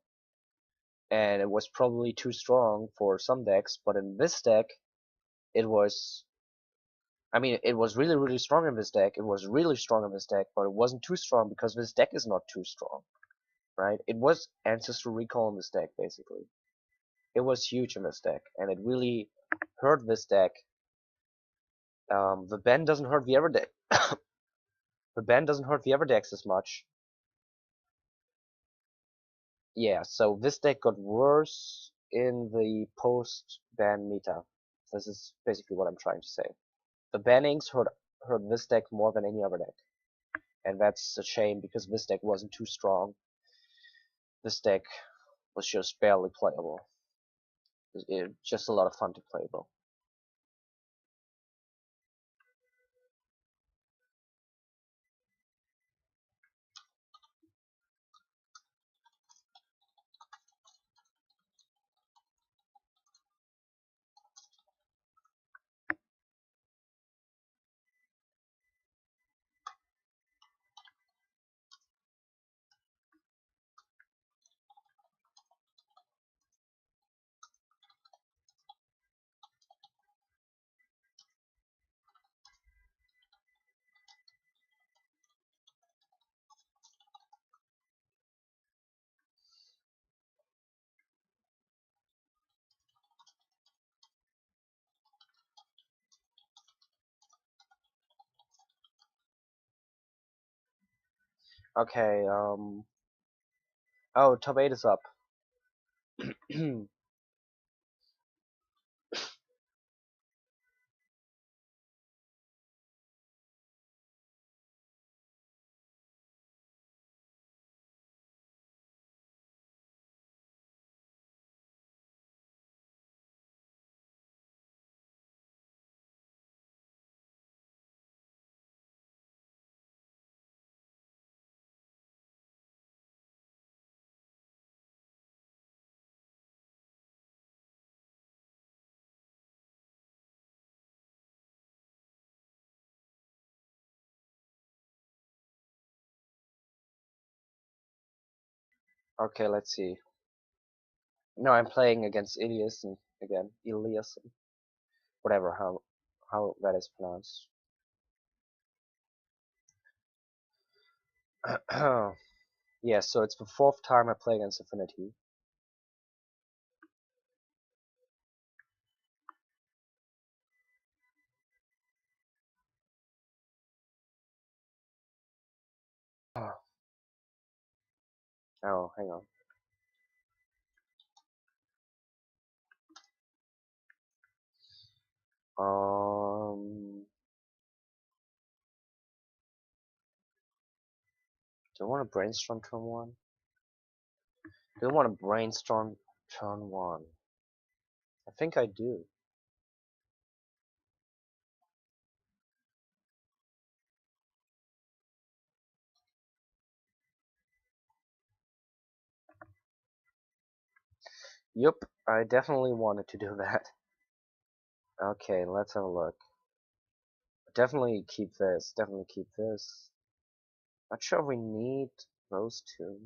and it was probably too strong for some decks, but in this deck, it was. I mean, it was really, really strong in this deck. It was really strong in this deck, but it wasn't too strong because this deck is not too strong, right? It was Ancestral Recall in this deck, basically. It was huge in this deck, and it really hurt this deck. The ban doesn't hurt the other deck. The ban doesn't hurt the other decks as much. Yeah, so this deck got worse in the post-ban meta. This is basically what I'm trying to say. The bannings hurt this deck more than any other deck. And that's a shame because this deck wasn't too strong. This deck was just barely playable. Just a lot of fun to play, bro. Okay, oh, top 8 is up. Okay, let's see. No, I'm playing against Iliason again. Iliason. Whatever, how that is pronounced. Yeah, so it's the 4th time I play against Affinity. Oh, hang on. Do I want to brainstorm turn 1? Do I want to brainstorm turn 1? I think I do. Yup, I definitely wanted to do that. Okay, let's have a look. Definitely keep this. Definitely keep this. Not sure we need those two.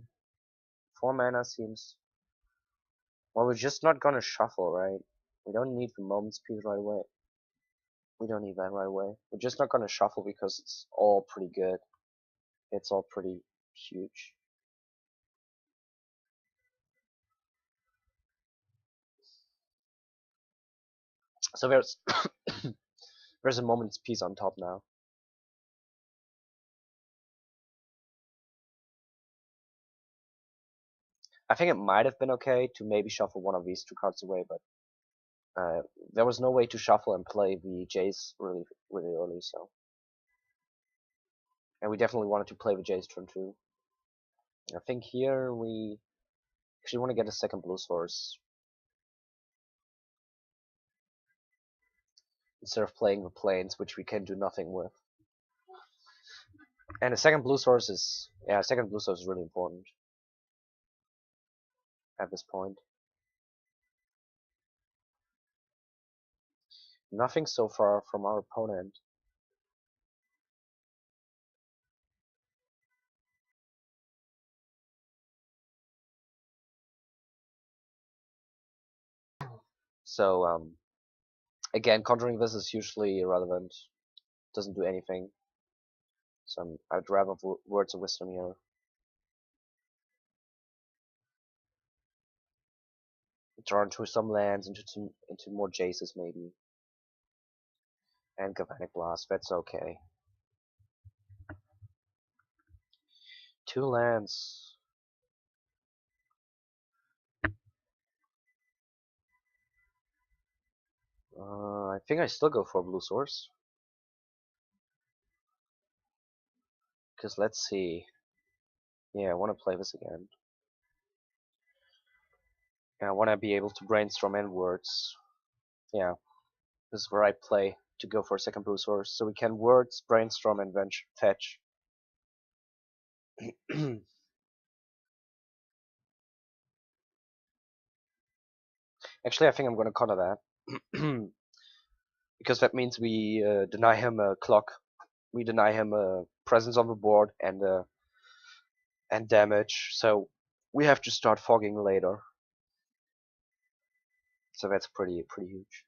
4 mana seems. Well, we're just not gonna shuffle, right? We don't need the Moment's Peace right away. We don't need that right away. We're just not gonna shuffle because it's all pretty good. It's all pretty huge. So there's there's a Moment's Peace on top now. I think it might have been okay to maybe shuffle one of these 2 cards away, but there was no way to shuffle and play the Jace really, really early, so. And we definitely wanted to play the Jace turn 2. I think here we actually want to get a second blue source instead of playing the plains, which we can do nothing with. And a second blue source is, yeah, a second blue source is really important at this point. Nothing so far from our opponent. So again, countering this is usually irrelevant. Doesn't do anything. So I'd rather words of wisdom here. Draw into some lands, into more Jaces maybe. And Galvanic Blast, that's okay. 2 lands. I think I still go for a blue source. Because let's see. Yeah, I want to play this again. Yeah, I want to be able to brainstorm inwards. Yeah, this is where I play to go for a second blue source. So we can words, brainstorm, and fetch. Actually, I think I'm going to counter that. Because that means we deny him a clock. We deny him a presence on the board and damage. So we have to start fogging later. So that's pretty huge.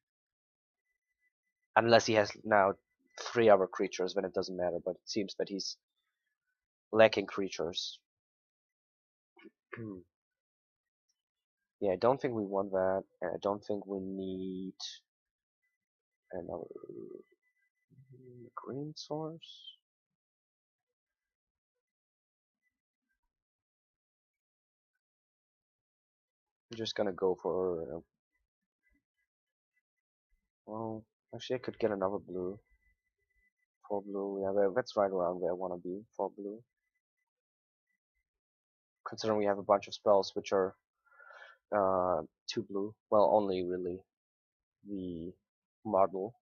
Unless he has now 3 other creatures, then it doesn't matter. But it seems that he's lacking creatures. Yeah, I don't think we want that, and I don't think we need another green source. I'm just gonna go for well, actually I could get another blue. 4 blue, yeah, that's right around where I wanna be. 4 blue. Considering we have a bunch of spells which are 2 blue. Well, only really the model.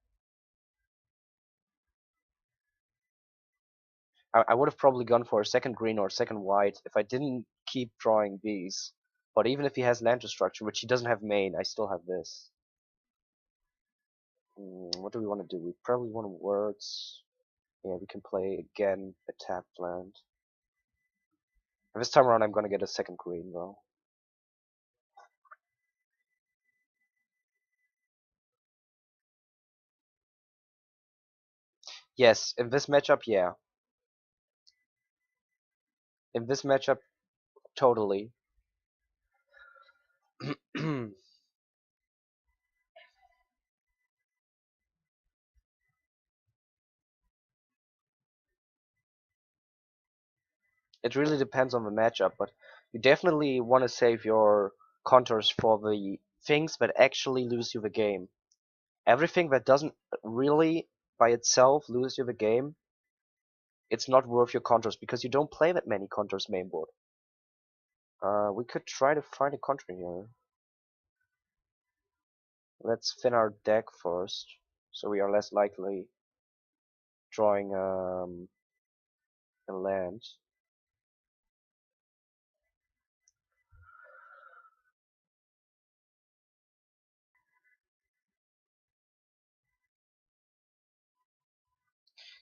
I would have probably gone for a second green or a second white if I didn't keep drawing these. But even if he has land destruction, which he doesn't have main, I still have this. What do we want to do? We probably want words. Yeah, we can play again a tapped land. And this time around I'm gonna get a second green though. Yes, in this matchup, yeah. In this matchup, totally. It really depends on the matchup, but you definitely want to save your counters for the things that actually lose you the game. Everything that doesn't really by itself lose you the game, it's not worth your counters because you don't play that many counters mainboard. We could try to find a counter here. Let's thin our deck first, so we are less likely drawing a land.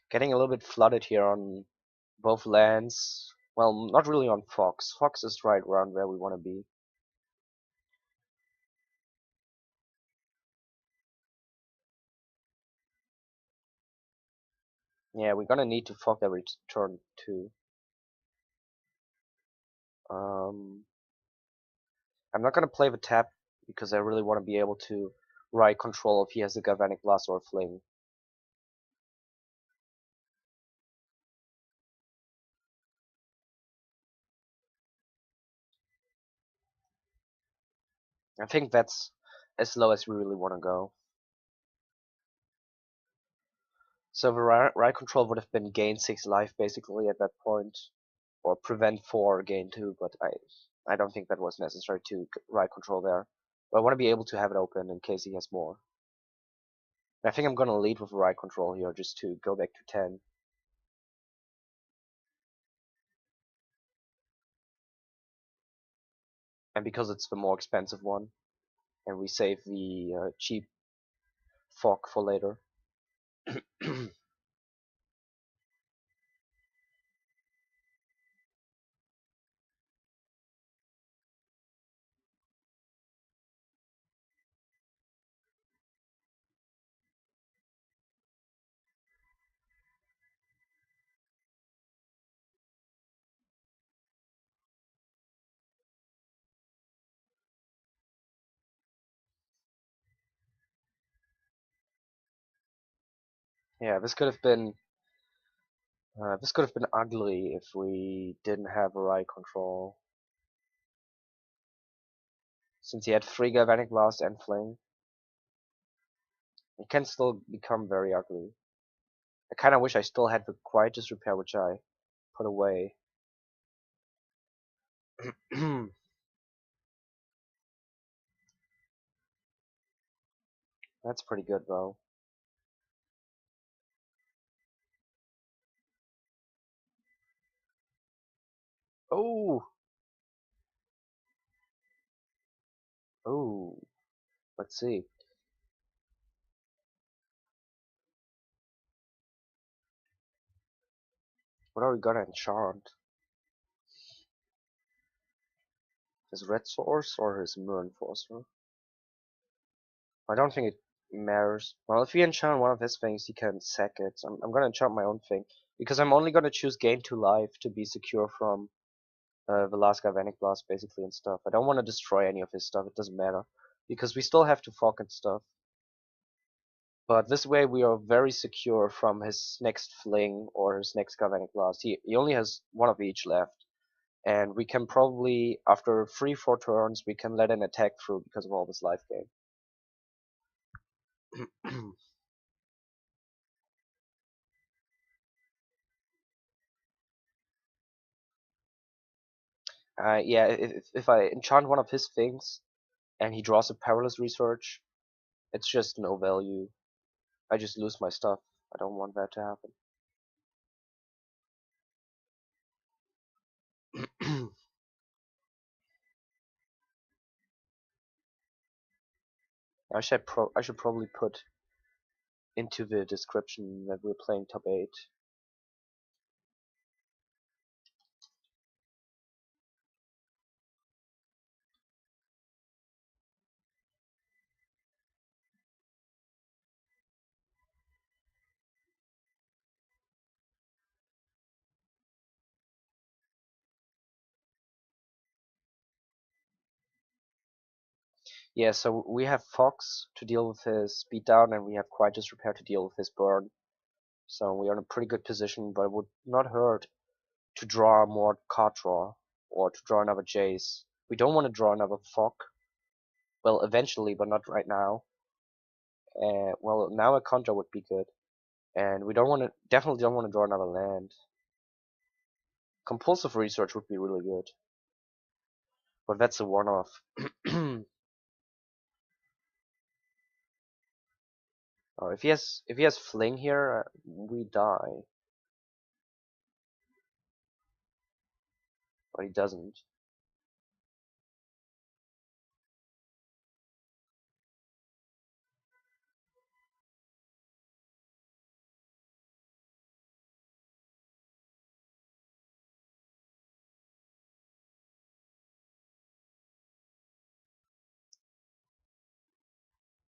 Getting a little bit flooded here on both lands. Well, not really on Fox. Fox is right around where we want to be. Yeah, we're gonna need to fog every turn too. I'm not gonna play the tap because I really want to be able to right control if he has a Galvanic Blast or a Fling. I think that's as low as we really want to go. So the right control would have been gain 6 life basically at that point, or prevent 4 gain 2, but I don't think that was necessary to right control there. But I want to be able to have it open in case he has more. And I think I'm gonna lead with right control here just to go back to 10. And because it's the more expensive one, and we save the cheap fog for later. Yeah, this could have been ugly if we didn't have a right control. Since he had 3 galvanic blast and fling, it can still become very ugly. I kind of wish I still had the quiet disrepair, which I put away. That's pretty good though. Oh, oh. Let's see. What are we gonna enchant? His red source or his mirror enforcer? I don't think it matters. Well, if we enchant one of his things, he can sack it. So I'm gonna enchant my own thing because I'm only gonna choose gain 2 life to be secure from the last galvanic blast basically and stuff. I don't want to destroy any of his stuff. It doesn't matter because we still have to fog and stuff. But this way we are very secure from his next fling or his next galvanic blast. He only has one of each left. And we can probably, after 3-4 turns, we can let an attack through because of all this life gain. Yeah, if I enchant one of his things and he draws a perilous research, it's just no value. I just lose my stuff. I don't want that to happen. I should probably put into the description that we're playing top 8. Yeah, so we have Fox to deal with his speed down, and we have Quiet Disrepair to deal with his burn. So we are in a pretty good position, but it would not hurt to draw more card draw, or to draw another Jace. We don't want to draw another Fog. Well, eventually, but not right now. Well, now a Conjure would be good. And we definitely don't want to draw another land. Compulsive Research would be really good. But that's a one-off. Oh, if he has Fling here, we die. But he doesn't.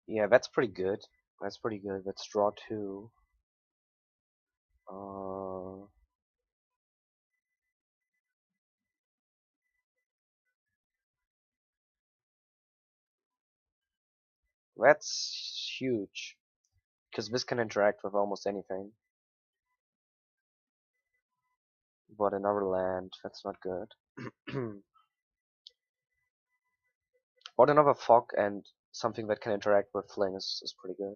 Yeah, that's pretty good. That's pretty good. Let's draw 2. Uh, that's huge. Because this can interact with almost anything. But another land, that's not good. But another fog and something that can interact with Fling is pretty good.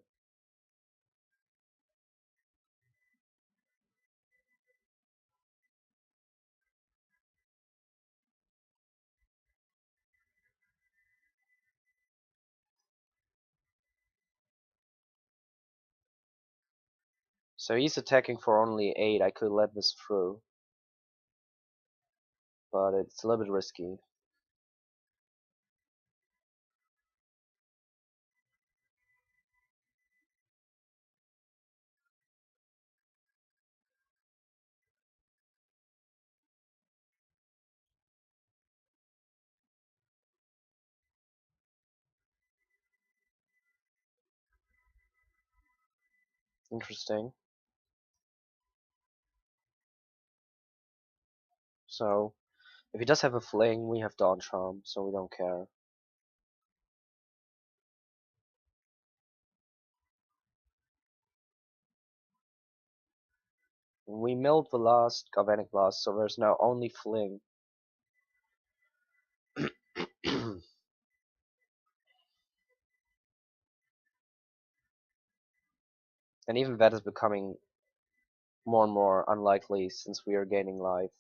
So he's attacking for only 8. I could let this through, but it's a little bit risky. Interesting. So if he does have a fling, we have Dawn Charm, so we don't care. We milled the last Galvanic Blast, so there's now only fling. And even that is becoming more and more unlikely since we are gaining life.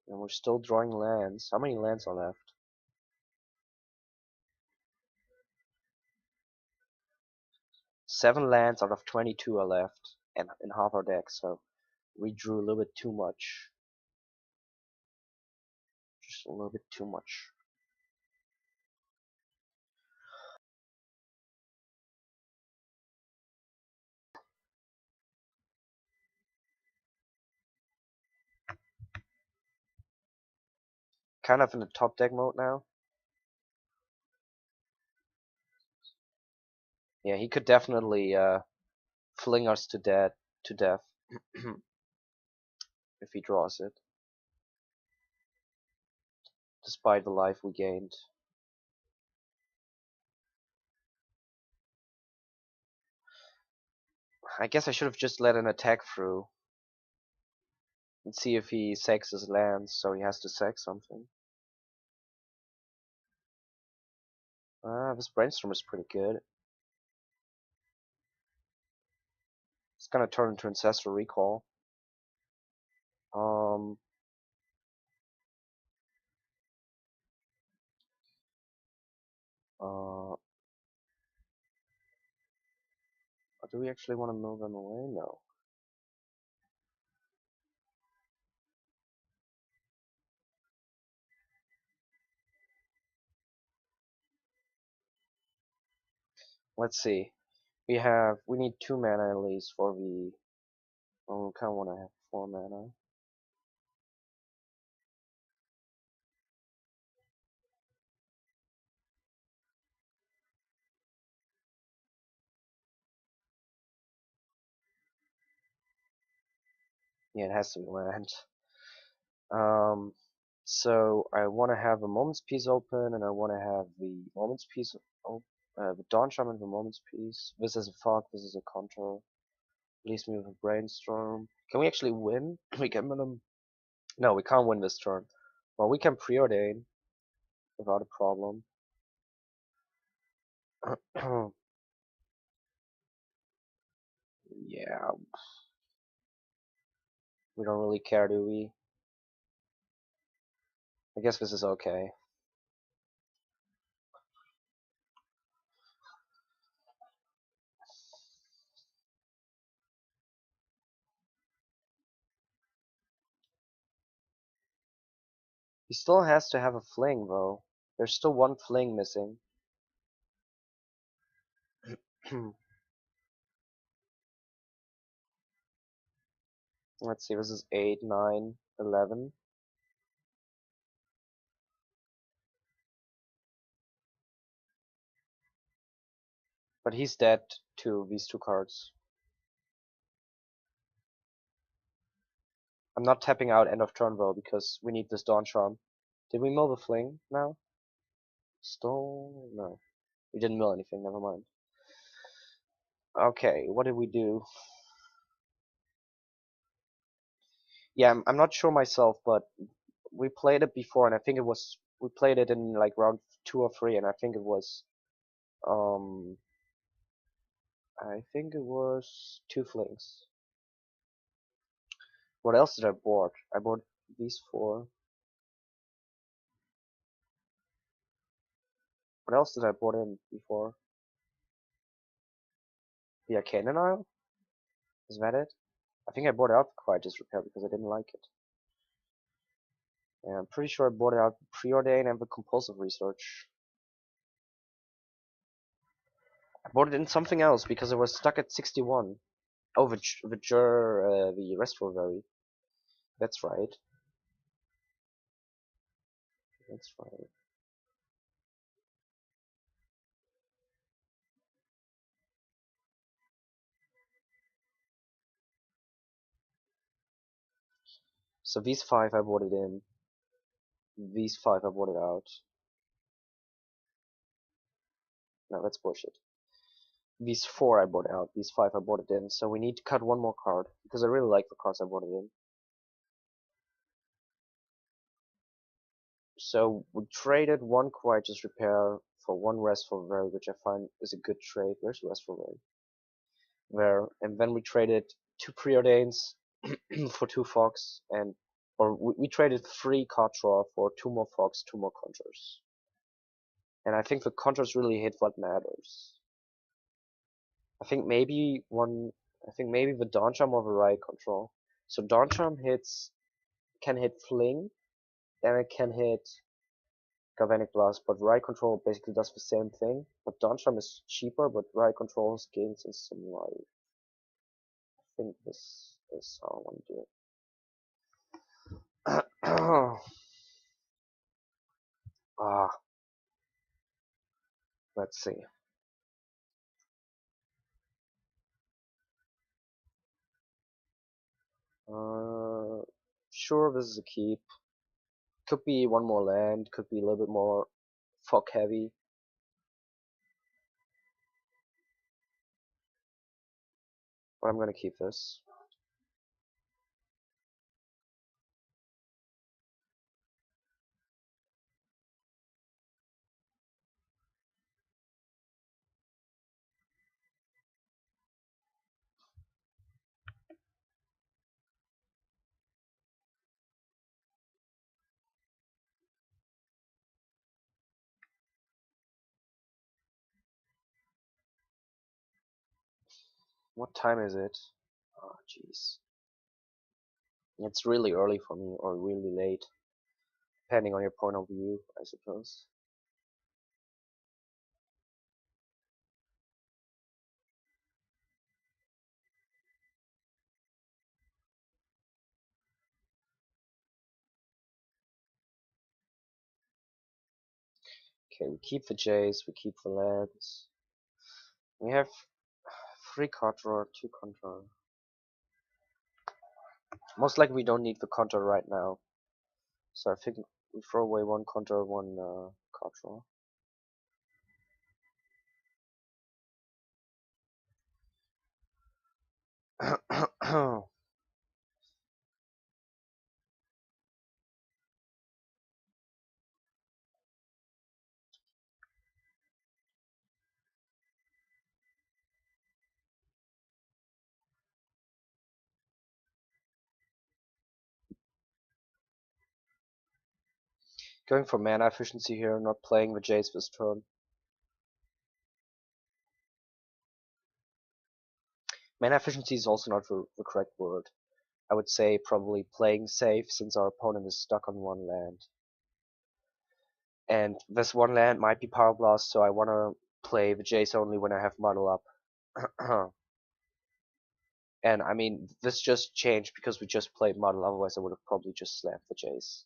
And we're still drawing lands. How many lands are left? 7 lands out of 22 are left, and in half our deck, so we drew a little bit too much. Just a little bit too much. Kind of in the top deck mode now. Yeah, he could definitely fling us to death if he draws it, despite the life we gained. I guess I should have just let an attack through and see if he sacks his lands, so he has to sack something. This brainstorm is pretty good. It's gonna turn into Ancestral Recall. Do we actually want to move them away? No. Let's see. We need 2 mana at least for the. Oh, we kind of want to have 4 mana. Yeah, it has to be land. So I want to have a Moment's Peace open, and I want to have the Moment's Peace the Dawn Charm and the Moment's Peace. This is a fog, this is a control. Leaves me with a Brainstorm. Can we actually win? We can win them. No, we can't win this turn. Well, we can preordain without a problem. Yeah, we don't really care, do we? I guess this is okay. He still has to have a fling, though. There's still 1 fling missing. Let's see, this is 8, 9, 11. But he's dead to these 2 cards. I'm not tapping out end of turn though, because we need this Dawn Charm. Did we mill the fling now? Still? No. We didn't mill anything, never mind. Okay, what did we do? Yeah, I'm not sure myself, but we played it before, and I think it was we played it in like round 2 or 3, and I think it was 2 flings. What else did I board? I bought these 4. What else did I board in before? The Arcane Isle? Is that it? I think I bought it out for Quiet Disrepair because I didn't like it. And I'm pretty sure I bought it out for Preordain and the Compulsive Research. I bought it in something else because I was stuck at 61. Oh, the Restful Valley. That's right. That's right. So these 5 I bought it in. These 5 I bought it out. No, that's bullshit. These 4 I bought out. These 5 I bought it in. So we need to cut one more card because I really like the cards I bought it in. So we traded one Quiet Disrepair for one Restful Valley, which I find is a good trade. Where's Restful Valley? There, and then we traded 2 Preordains for 2 Fogs, and we traded 3 card draw for 2 more Fogs, 2 more Conjures. And I think the Conjures really hit what matters. I think maybe the Dawn Charm or the Riot Control. So Dawn Charm can hit Fling, and it can hit Galvanic Blast, but Riot Control basically does the same thing. But Dawn Charm is cheaper, but Riot Control gains in some life. I think this is how I want to do it. Let's see. Sure, this is a keep. Could be one more land, could be a little bit more fog heavy. But I'm gonna keep this. What time is it? Oh, jeez. It's really early for me, or really late, depending on your point of view, I suppose. Okay, we keep the Jays, we keep the lands. We have 3 card draw, 2 control. Most likely we don't need the control right now. So I think we throw away 1 control, 1 card draw. Going for mana efficiency here, not playing the Jays this turn. Mana efficiency is also not the correct word. I would say probably playing safe since our opponent is stuck on 1 land. And this 1 land might be Power Blast, so I want to play the Jays only when I have Muddle up. And I mean, this just changed because we just played Muddle, otherwise I would have probably just slammed the Jays.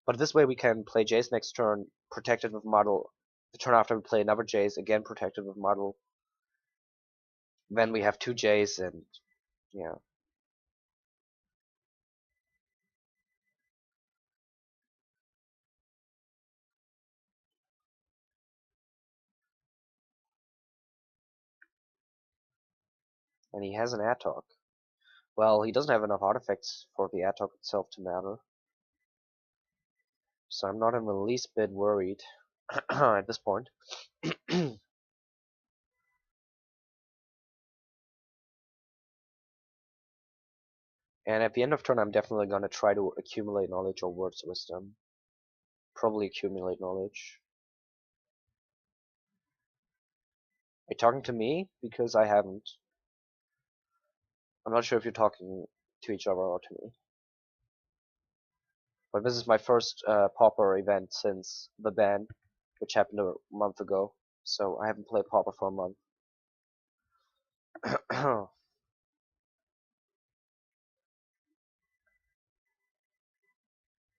But this way we can play Jays next turn, protected with Muddle. The turn after we play another Jays, again protected with Muddle. Then we have 2 Jays, and yeah. And he has an Atok. Well, he doesn't have enough artifacts for the Atok itself to matter. So I'm not in the least bit worried at this point. And at the end of turn, I'm definitely going to try to accumulate knowledge or words of wisdom. Probably accumulate knowledge. Are you talking to me? Because I haven't. I'm not sure if you're talking to each other or to me. But this is my first Pauper event since the ban, which happened a month ago. So I haven't played Pauper for a month.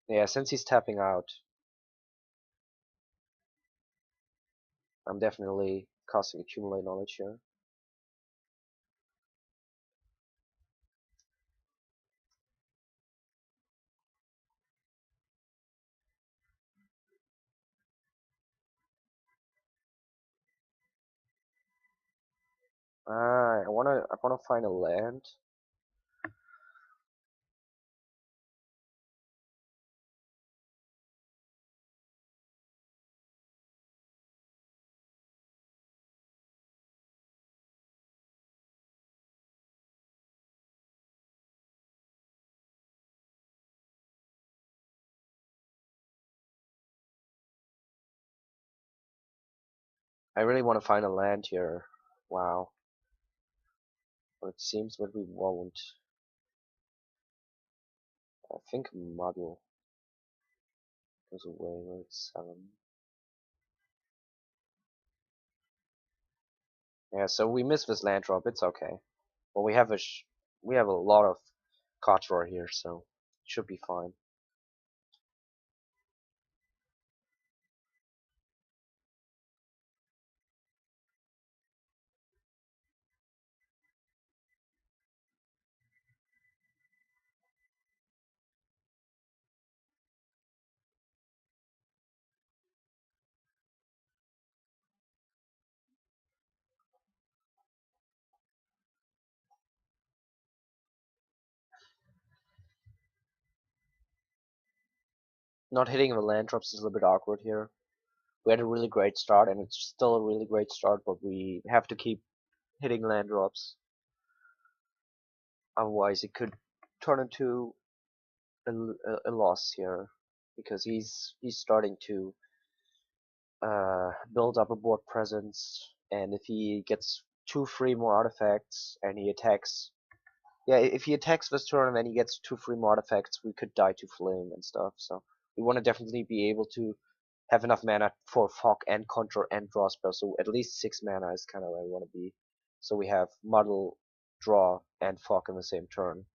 Yeah, since he's tapping out, I'm definitely casting accumulate knowledge here. I wanna find a land. I really want to find a land here. Wow. But it seems that we won't. I think model goes away when it's 7. Yeah, so we missed this land drop. It's okay. Well, we have a lot of card draw here, so it should be fine. Not hitting the land drops is a little bit awkward here. We had a really great start, and it's still a really great start, but we have to keep hitting land drops. Otherwise, it could turn into a loss here, because he's starting to build up a board presence, and if he gets 2 free more artifacts and he attacks, yeah, if he attacks this turn and then he gets 2 free more artifacts, we could die to flame and stuff. So we want to definitely be able to have enough mana for fog and conjure and draw spells. So at least 6 mana is kind of where we want to be. So we have muddle, draw, and fog in the same turn.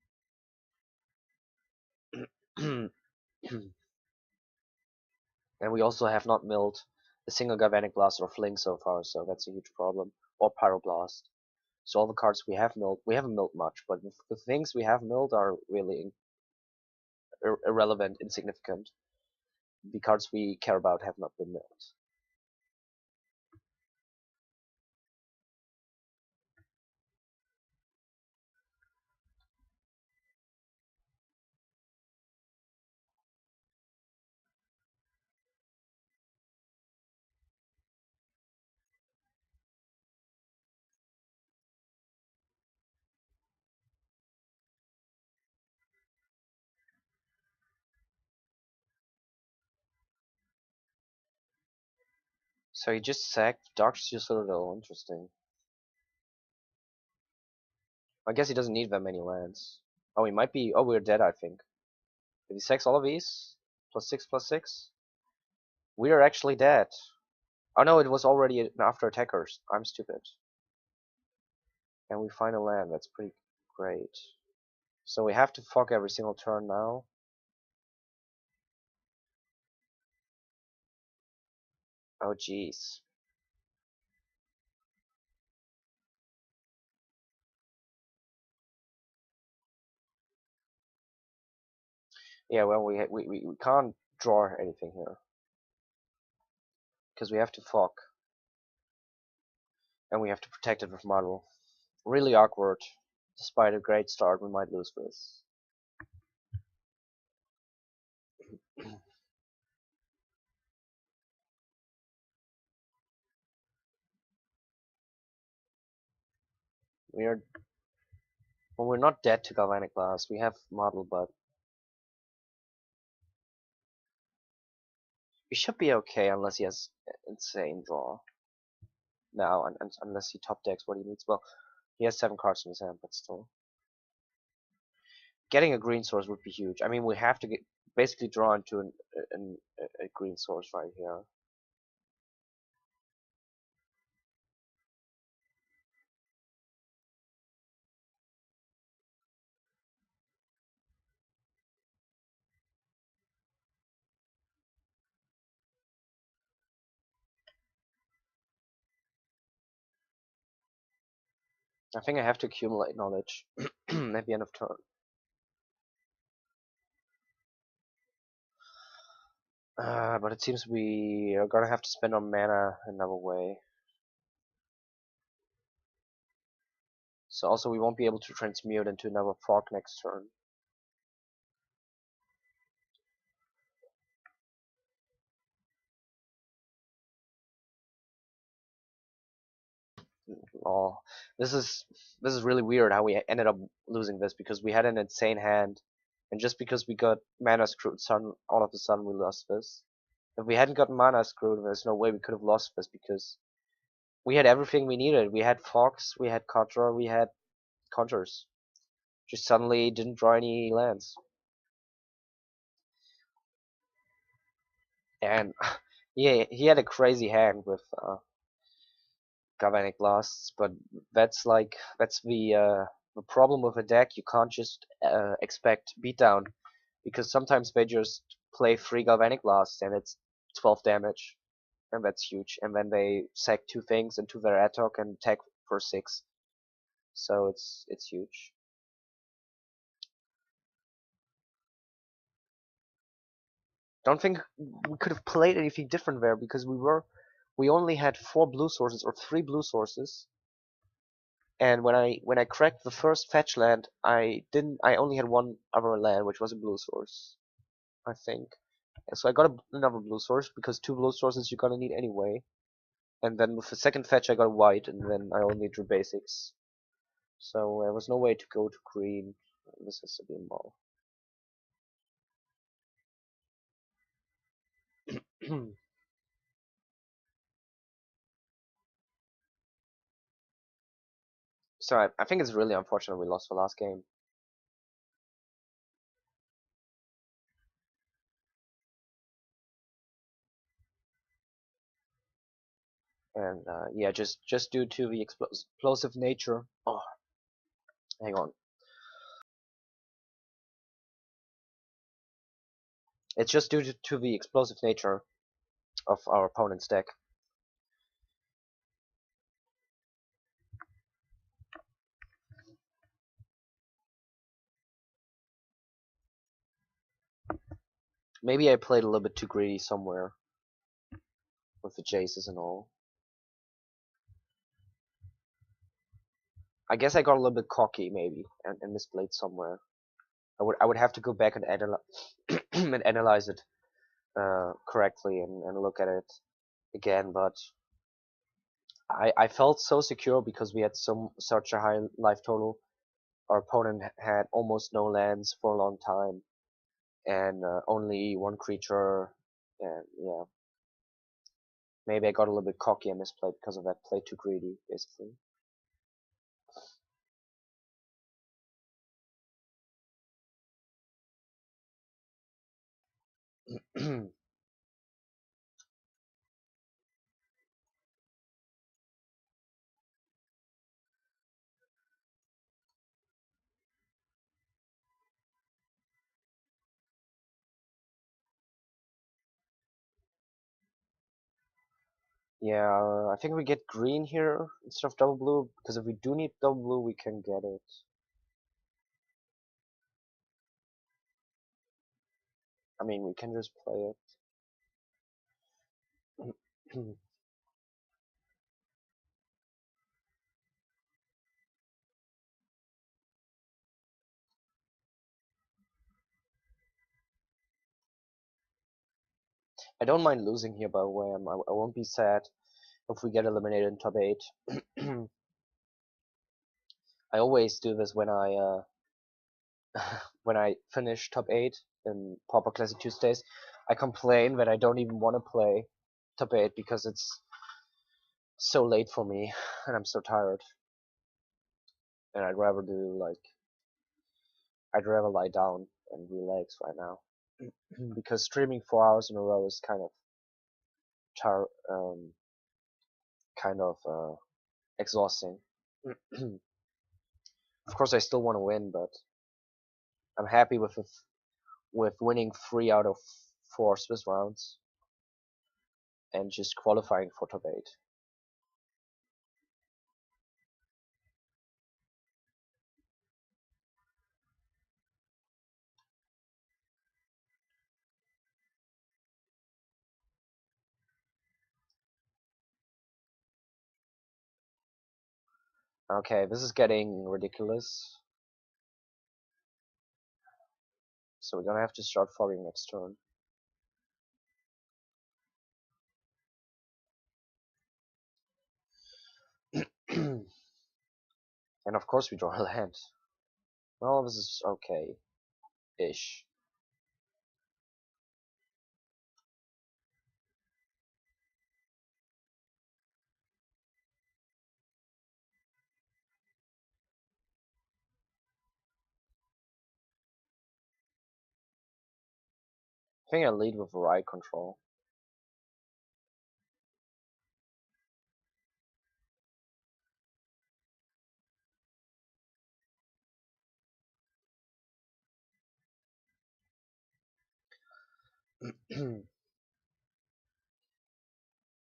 And we also have not milled a single Galvanic Blast or Fling so far, so that's a huge problem. Or Pyroblast. So all the cards we have milled, we haven't milled much, but the things we have milled are really irrelevant, insignificant. The cards we care about have not been milled. So he just sacked Darksteel Citadel, interesting. I guess he doesn't need that many lands. Oh, he might be, oh, we're dead, I think. If he sacks all of these, +6/+6, we are actually dead. Oh no, it was already after attackers. I'm stupid. And we find a land, that's pretty great. So we have to fog every single turn now. Oh jeez. Yeah, well, we can't draw anything here. Because we have to fog. And we have to protect it with model. Really awkward. Despite a great start, we might lose this. We are, well, we're not dead to Galvanic Blast. We have model, but We should be okay unless he has insane draw. Now, and unless he top decks what he needs. Well, he has 7 cards in his hand, but still. Getting a green source would be huge. I mean, we have to get basically draw into a green source right here. I think I have to accumulate knowledge at the end of turn. But it seems we are gonna have to spend our mana another way. So also we won't be able to transmute into another fog next turn. Oh, this is really weird how we ended up losing this because we had an insane hand, and just because we got mana screwed, all of a sudden we lost this. If we hadn't gotten mana screwed, there's no way we could have lost this because we had everything we needed. We had Fox, we had Contra, we had Conjures. Just suddenly didn't draw any lands. And yeah, he had a crazy hand with Galvanic Blasts, but that's the problem with a deck. You can't just expect beatdown because sometimes they just play 3 Galvanic Blasts and it's 12 damage, and that's huge. And then they sack 2 things into their attack and attack for 6, so it's huge. Don't think we could have played anything different there because we only had 4 blue sources or 3 blue sources. And when I cracked the first fetch land, I only had 1 other land, which was a blue source, I think. And so I got another blue source because 2 blue sources you're gonna need anyway. And then with the second fetch I got a white, and then I only drew basics. So there was no way to go to green. This has to be a mall. So I think it's really unfortunate we lost the last game. And yeah, just due to the explosive nature. Oh, hang on. It's just due to the explosive nature of our opponent's deck. Maybe I played a little bit too greedy somewhere with the Jaces and all. I guess I got a little bit cocky maybe and misplayed somewhere. I would have to go back and and analyze it correctly and look at it again. But I felt so secure because we had such a high life total. Our opponent had almost no lands for a long time, and only 1 creature. And yeah, maybe I got a little bit cocky and misplayed because of that. Played too greedy, basically. Yeah, I think we get green here instead of double blue, because if we do need double blue, we can get it. I mean, we can just play it. I don't mind losing here, by the way. I won't be sad if we get eliminated in top 8. I always do this when I when I finish top 8 in Pauper Classic Tuesdays. I complain that I don't even want to play top 8 because it's so late for me and I'm so tired. And I'd rather lie down and relax right now. Because streaming 4 hours in a row is kind of exhausting. Of course, I still want to win, but I'm happy with winning 3 out of 4 Swiss rounds and just qualifying for top 8. Okay, this is getting ridiculous. So we're gonna have to start fogging next turn. And of course we draw a land. Well, this is okay-ish. I think I lead with right control.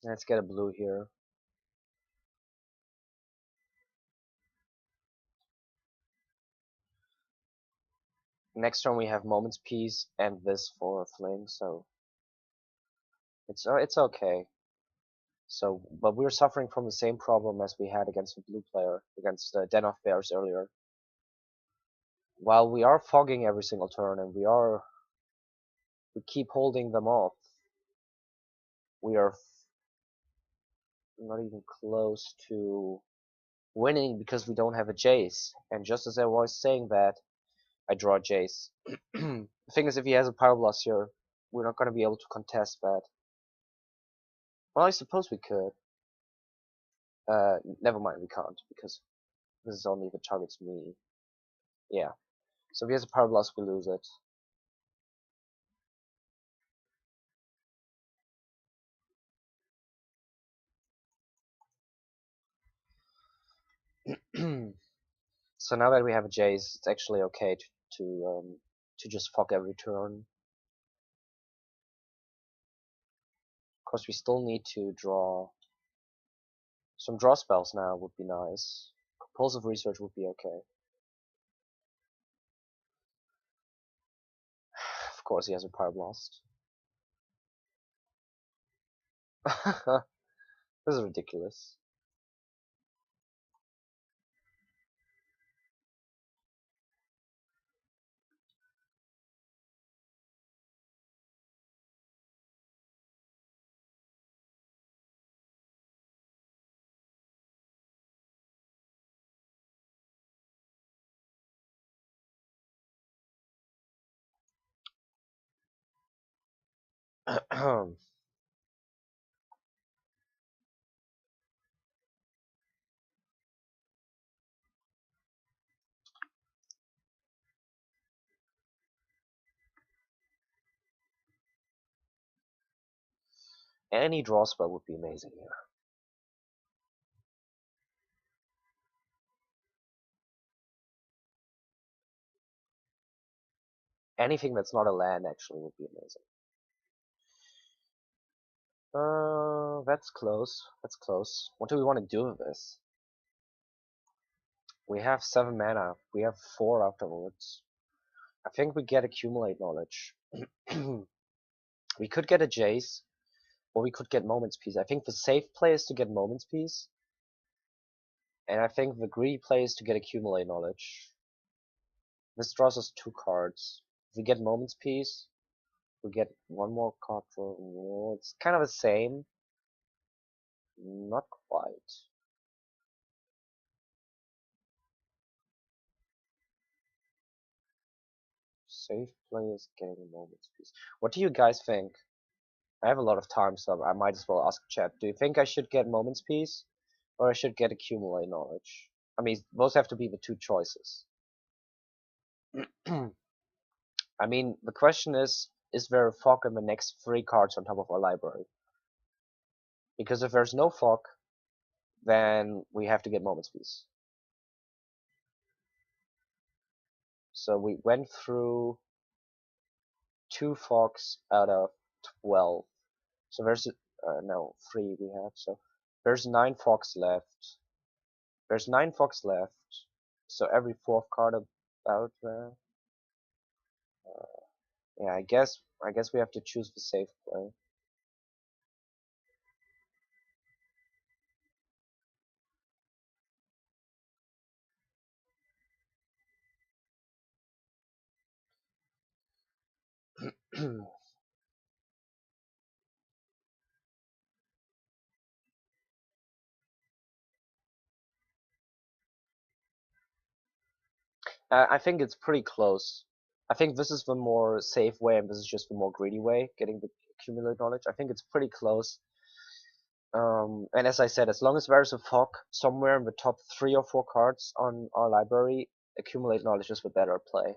Let's get a blue here. Next turn we have Moment's Peace and this for a fling, so it's okay. So, but we're suffering from the same problem as we had against the blue player, against the Den of Bears earlier. While we are fogging every single turn and we keep holding them off, we are not even close to winning because we don't have a Jace. And just as I was saying that, I draw a Jace. The thing is, if he has a Pyroblast here, we're not going to be able to contest that. Well, I suppose we could. Never mind, we can't, because this is only if it targets me. Yeah. So if he has a Pyroblast, we lose it. So now that we have a Jace, it's actually okay to just fog every turn. Of course, we still need to draw some draw spells now. Would be nice. Compulsive Research would be okay. Of course, he has a Pyroblast. This is ridiculous. Any draw spell would be amazing here. Anything that's not a land actually would be amazing. That's close. That's close. What do we want to do with this? We have 7 mana. We have 4 afterwards. I think we get Accumulate Knowledge. We could get a Jace, or we could get Moment's Peace. I think the safe play is to get Moment's Peace, and I think the greedy play is to get Accumulate Knowledge. This draws us 2 cards. If we get Moment's Peace, we get 1 more card for. It's kind of the same. Not quite. Safe players getting a moment's peace. What do you guys think? I have a lot of time, so I might as well ask chat. Do you think I should get moment's peace, or I should get accumulate knowledge? I mean, those have to be the two choices. I mean, the question is there a fog in the next 3 cards on top of our library? Because if there's no fog, then we have to get moment's peace. So we went through 2 fogs out of 12. So there's no 3 we have. So there's 9 fogs left. There's 9 fogs left. So every 4th card about there. Yeah, I guess we have to choose the safe play. I think it's pretty close. I think this is the more safe way, and this is just the more greedy way, getting the accumulate knowledge. I think it's pretty close. And as I said, as long as there's a fog somewhere in the top 3 or 4 cards on our library, accumulate knowledge is the better play.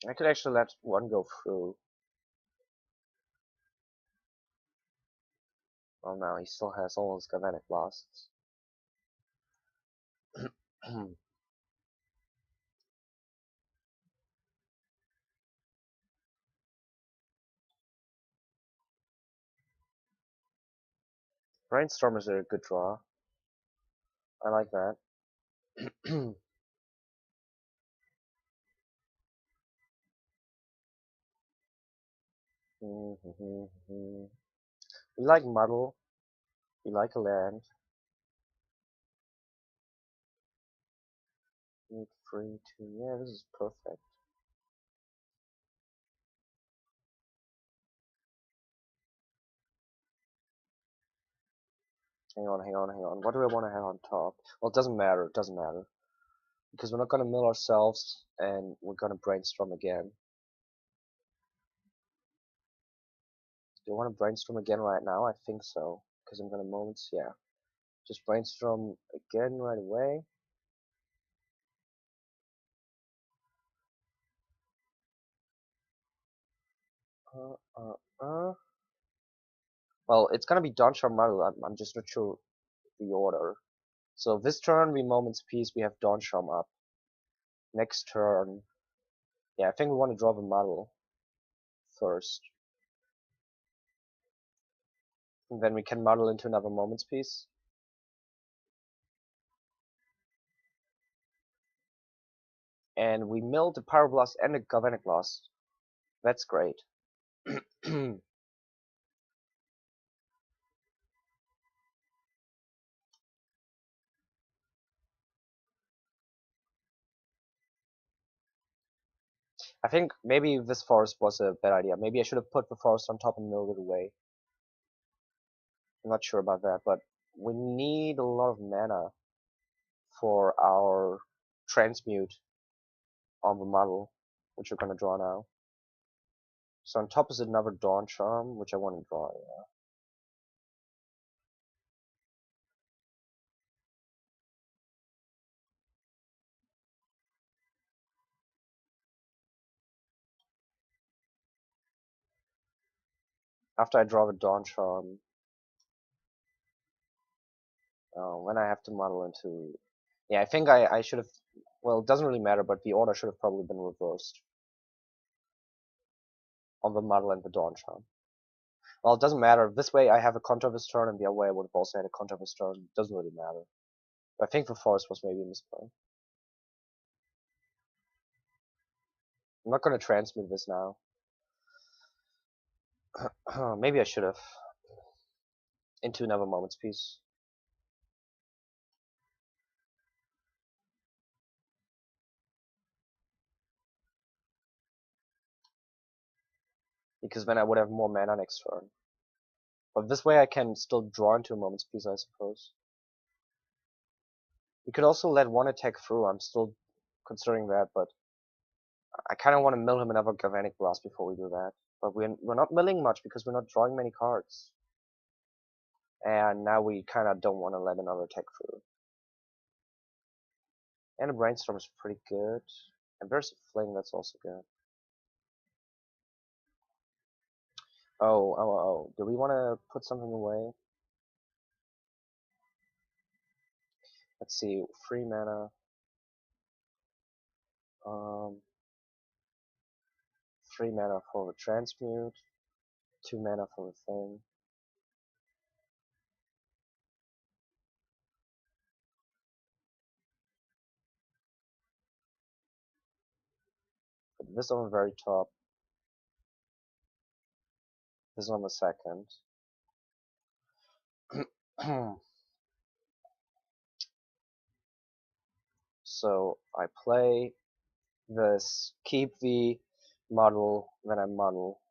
I could actually let one go through. Oh no, he still has all his galvanic blasts. Brainstorm is a good draw. I like that. We like muddle. We like a land. Need 3, 2. Yeah, this is perfect. Hang on. What do I want to have on top? Well, it doesn't matter. It doesn't matter. Because we're not going to mill ourselves, and we're going to brainstorm again. Do you want to brainstorm again right now? I think so. Because I'm going to moments, yeah. Just brainstorm again right away. Well, it's going to be Dawnshard Muddle. I'm just not sure the order. So this turn we moments peace, we have Dawnshard up. Next turn, yeah, I think we want to draw the muddle first. And then we can muddle into another moments piece. And we milled the Pyroblast and the Galvanic Blast. That's great. I think maybe this forest was a bad idea. Maybe I should have put the forest on top and milled it away. I'm not sure about that, but we need a lot of mana for our transmute on the model, which we're going to draw now. So on top is another Dawn Charm, which I want to draw, yeah. After I draw the Dawn Charm, then I have to model into... Yeah, I think I should have... Well, it doesn't really matter, but the order should have probably been reversed on the model and the Dawn Charm. Well, it doesn't matter. This way I have a counter this turn, and the other way I would have also had a counter this turn. It doesn't really matter. I think the forest was maybe a misplay. I'm not going to transmute this now. Maybe I should have. Into another moments piece. because then I would have more mana next turn. But this way I can still draw into a moment's peace, I suppose. We could also let one attack through. I'm still considering that, but I kind of want to mill him another Galvanic Blast before we do that. But we're not milling much because we're not drawing many cards. And now we kind of don't want to let another attack through. And a Brainstorm is pretty good. And there's a Fling that's also good. Oh. Do we want to put something away? Let's see. 3 mana. 3 mana for the Transmute. 2 mana for the thing. Put this on the very top. This on the second. So I play this, keep the model, then I model.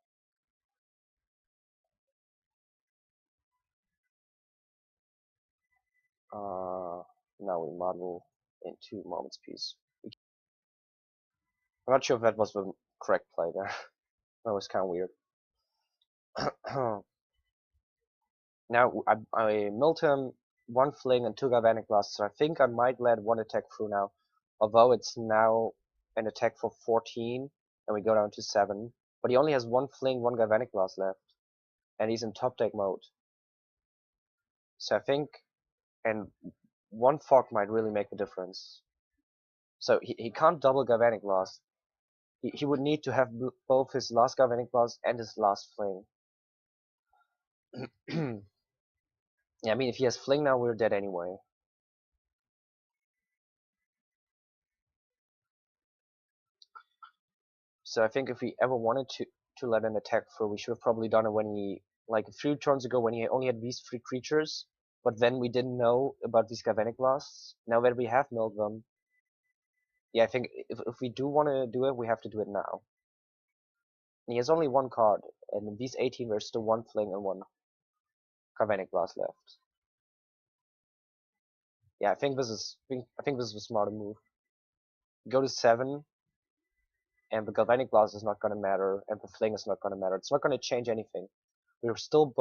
Now we model in 2 moments piece. I'm not sure if that was the correct play there. That was kind of weird. Now I milled him 1 Fling and 2 Galvanic Blasts, so I think I might let 1 attack through now. Although it's now an attack for 14, and we go down to 7. But he only has 1 Fling, 1 Galvanic Blast left. And he's in top deck mode. So I think, and 1 Fog might really make a difference. So he can't double Galvanic Blast. He would need to have both his last Galvanic Blast and his last Fling. Yeah, I mean, if he has Fling now, we're dead anyway. So I think if we ever wanted to let an attack through, we should have probably done it when he, like a few turns ago, when he only had these 3 creatures, but then we didn't know about these Galvanic Blasts. Now that we have milled them, yeah, I think if we do want to do it, we have to do it now. And he has only 1 card, and in these 18 there's still 1 Fling and 1 Galvanic Blast left. Yeah, I think this is a smarter move. Go to 7, and the Galvanic Blast is not gonna matter, and the Fling is not gonna matter. It's not gonna change anything. We're still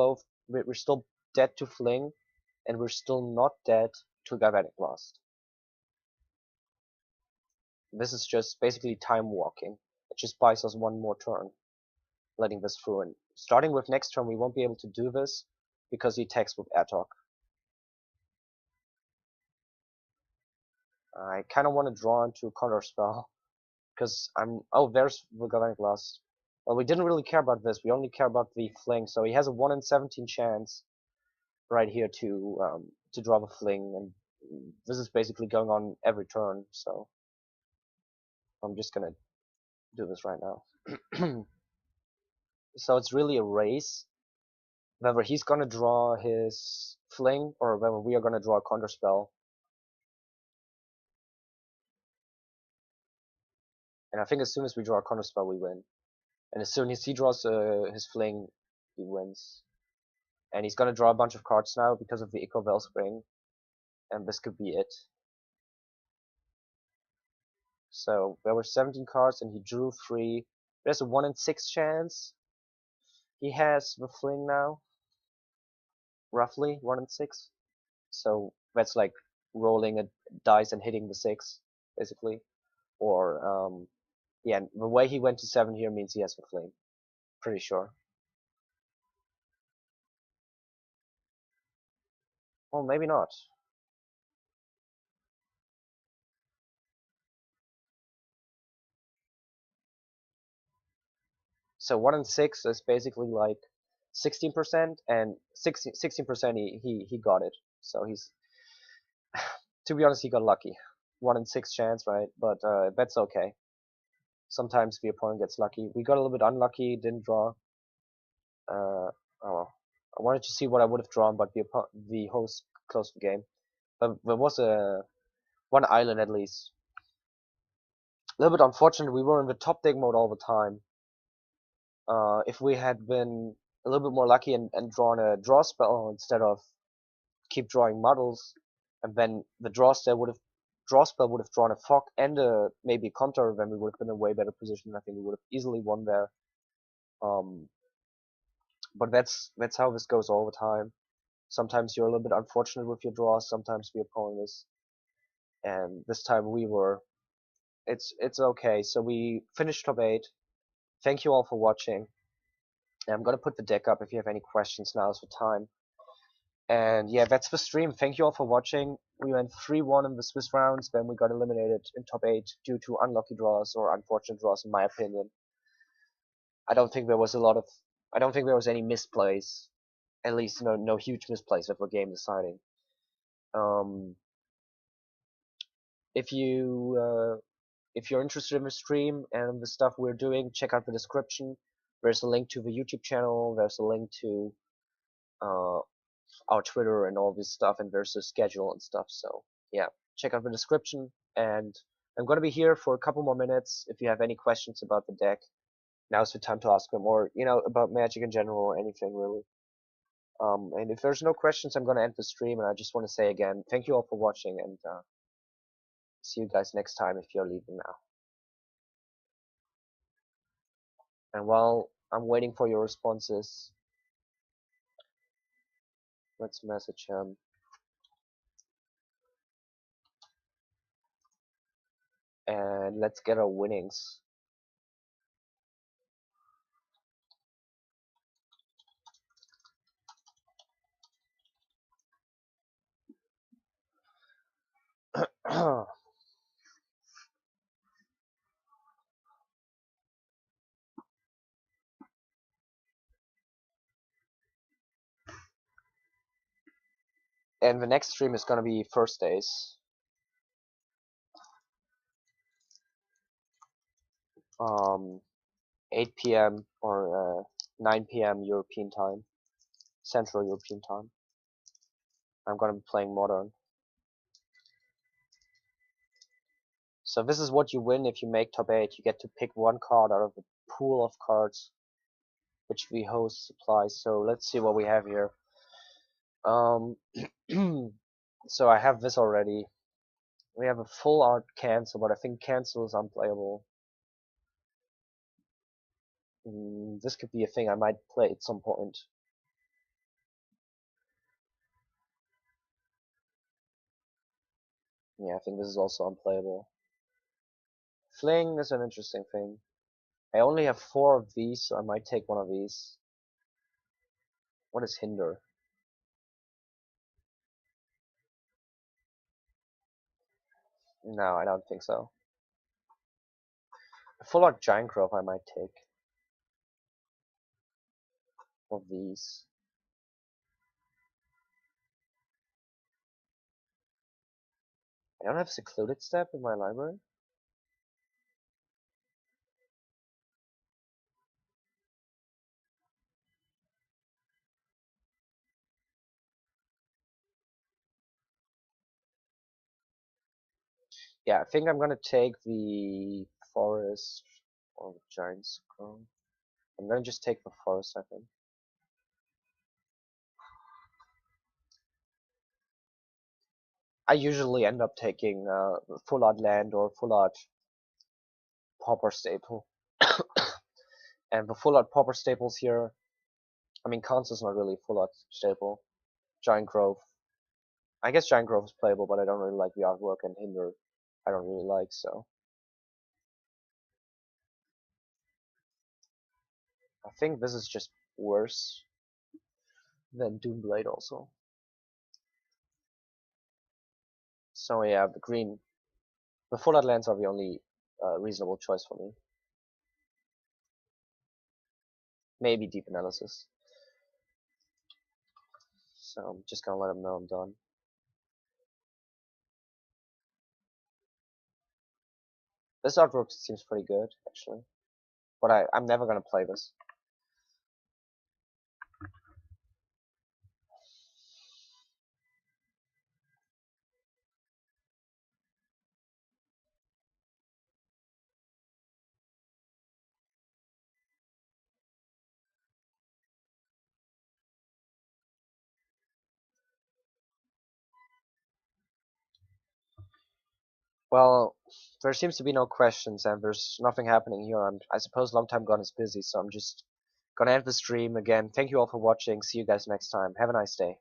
dead to Fling, and we're still not dead to Galvanic Blast. This is just basically time walking. It just buys us 1 more turn, letting this through. And starting with next turn, we won't be able to do this because he attacks with ad hoc. I kind of want to draw into a counter spell because there's the Galvanic Blast. Well, we didn't really care about this. We only care about the Fling. So he has a 1 in 17 chance right here to draw the Fling, and this is basically going on every turn. So I'm just gonna do this right now. So it's really a race whether he's gonna draw his Fling or whether we are gonna draw a counter spell. And I think as soon as we draw a counter spell, we win. And as soon as he draws his Fling, he wins. And he's gonna draw a bunch of cards now because of the Echo Wellspring. And this could be it. So there were 17 cards and he drew 3. There's a 1 in 6 chance he has the Fling now. Roughly 1 in 6. So that's like rolling a dice and hitting the 6, basically. Or yeah, the way he went to 7 here means he has the Fling. Pretty sure. Well, maybe not. So 1 in 6 is basically like 16%, and 16% he got it. So he's, to be honest, he got lucky. 1 in 6 chance, right? But that's okay. Sometimes the opponent gets lucky. We got a little bit unlucky, didn't draw. Oh well. I wanted to see what I would have drawn, but the host closed the game. But there was one island at least. A little bit unfortunate. We were in the top deck mode all the time. If we had been a little bit more lucky and drawn a draw spell instead of keep drawing models, and then the draw spell would have drawn a fog and maybe a counter, then we would have been in a way better position. I think we would have easily won there. But that's how this goes all the time. Sometimes you're a little bit unfortunate with your draws, sometimes the opponent is, and this time we were. It's okay. So we finished top 8. Thank you all for watching. And I'm gonna put the deck up. If you have any questions, now is the time. And yeah, that's the stream. Thank you all for watching. We went 3-1 in the Swiss rounds, then we got eliminated in top 8 due to unlucky draws or unfortunate draws, in my opinion. I don't think there was any misplays. At least no huge misplays that were game deciding. If you're interested in the stream and the stuff we're doing, check out the description. There's a link to the YouTube channel. There's a link to our Twitter and all this stuff, and there's a schedule and stuff. So yeah, check out the description. And I'm gonna be here for a couple more minutes. If you have any questions about the deck, now's the time to ask them, or about Magic in general, or anything really. And if there's no questions, I'm gonna end the stream. And I just want to say again, thank you all for watching, and see you guys next time if you're leaving now. And while I'm waiting for your responses, let's message him. And let's get our winnings. And the next stream is gonna be Thursdays. 8 p.m. or 9 p.m. European time, Central European time. I'm gonna be playing Modern. So this is what you win if you make top 8. You get to pick one card out of the pool of cards which the host supplies. So let's see what we have here. So I have this already. We have a full art cancel, but I think cancel is unplayable. This could be a thing I might play at some point. Yeah, I think this is also unplayable. Fling is an interesting thing. I only have 4 of these, so I might take one of these. What is hinder? No, I don't think so. A full art giant growth I might take. Of these. I don't have secluded step in my library. Yeah, I think I'm gonna take the forest or the giant scroll. I'm gonna just take the forest, I think. I usually end up taking full art land or full art pauper staple. And the full art pauper staples here, I mean, Cons is not really full art staple. Giant growth. I guess giant growth is playable, but I don't really like the artwork, and hinder I don't really like, so. I think this is just worse than Doomblade also. So yeah, the full art lands are the only reasonable choice for me. Maybe deep analysis. So I'm just gonna let him know I'm done. This artwork seems pretty good, actually. But I'm never gonna play this. Well, there seems to be no questions and there's nothing happening here. I suppose Long Time Gone is busy, so I'm just gonna end the stream again. Thank you all for watching. See you guys next time. Have a nice day.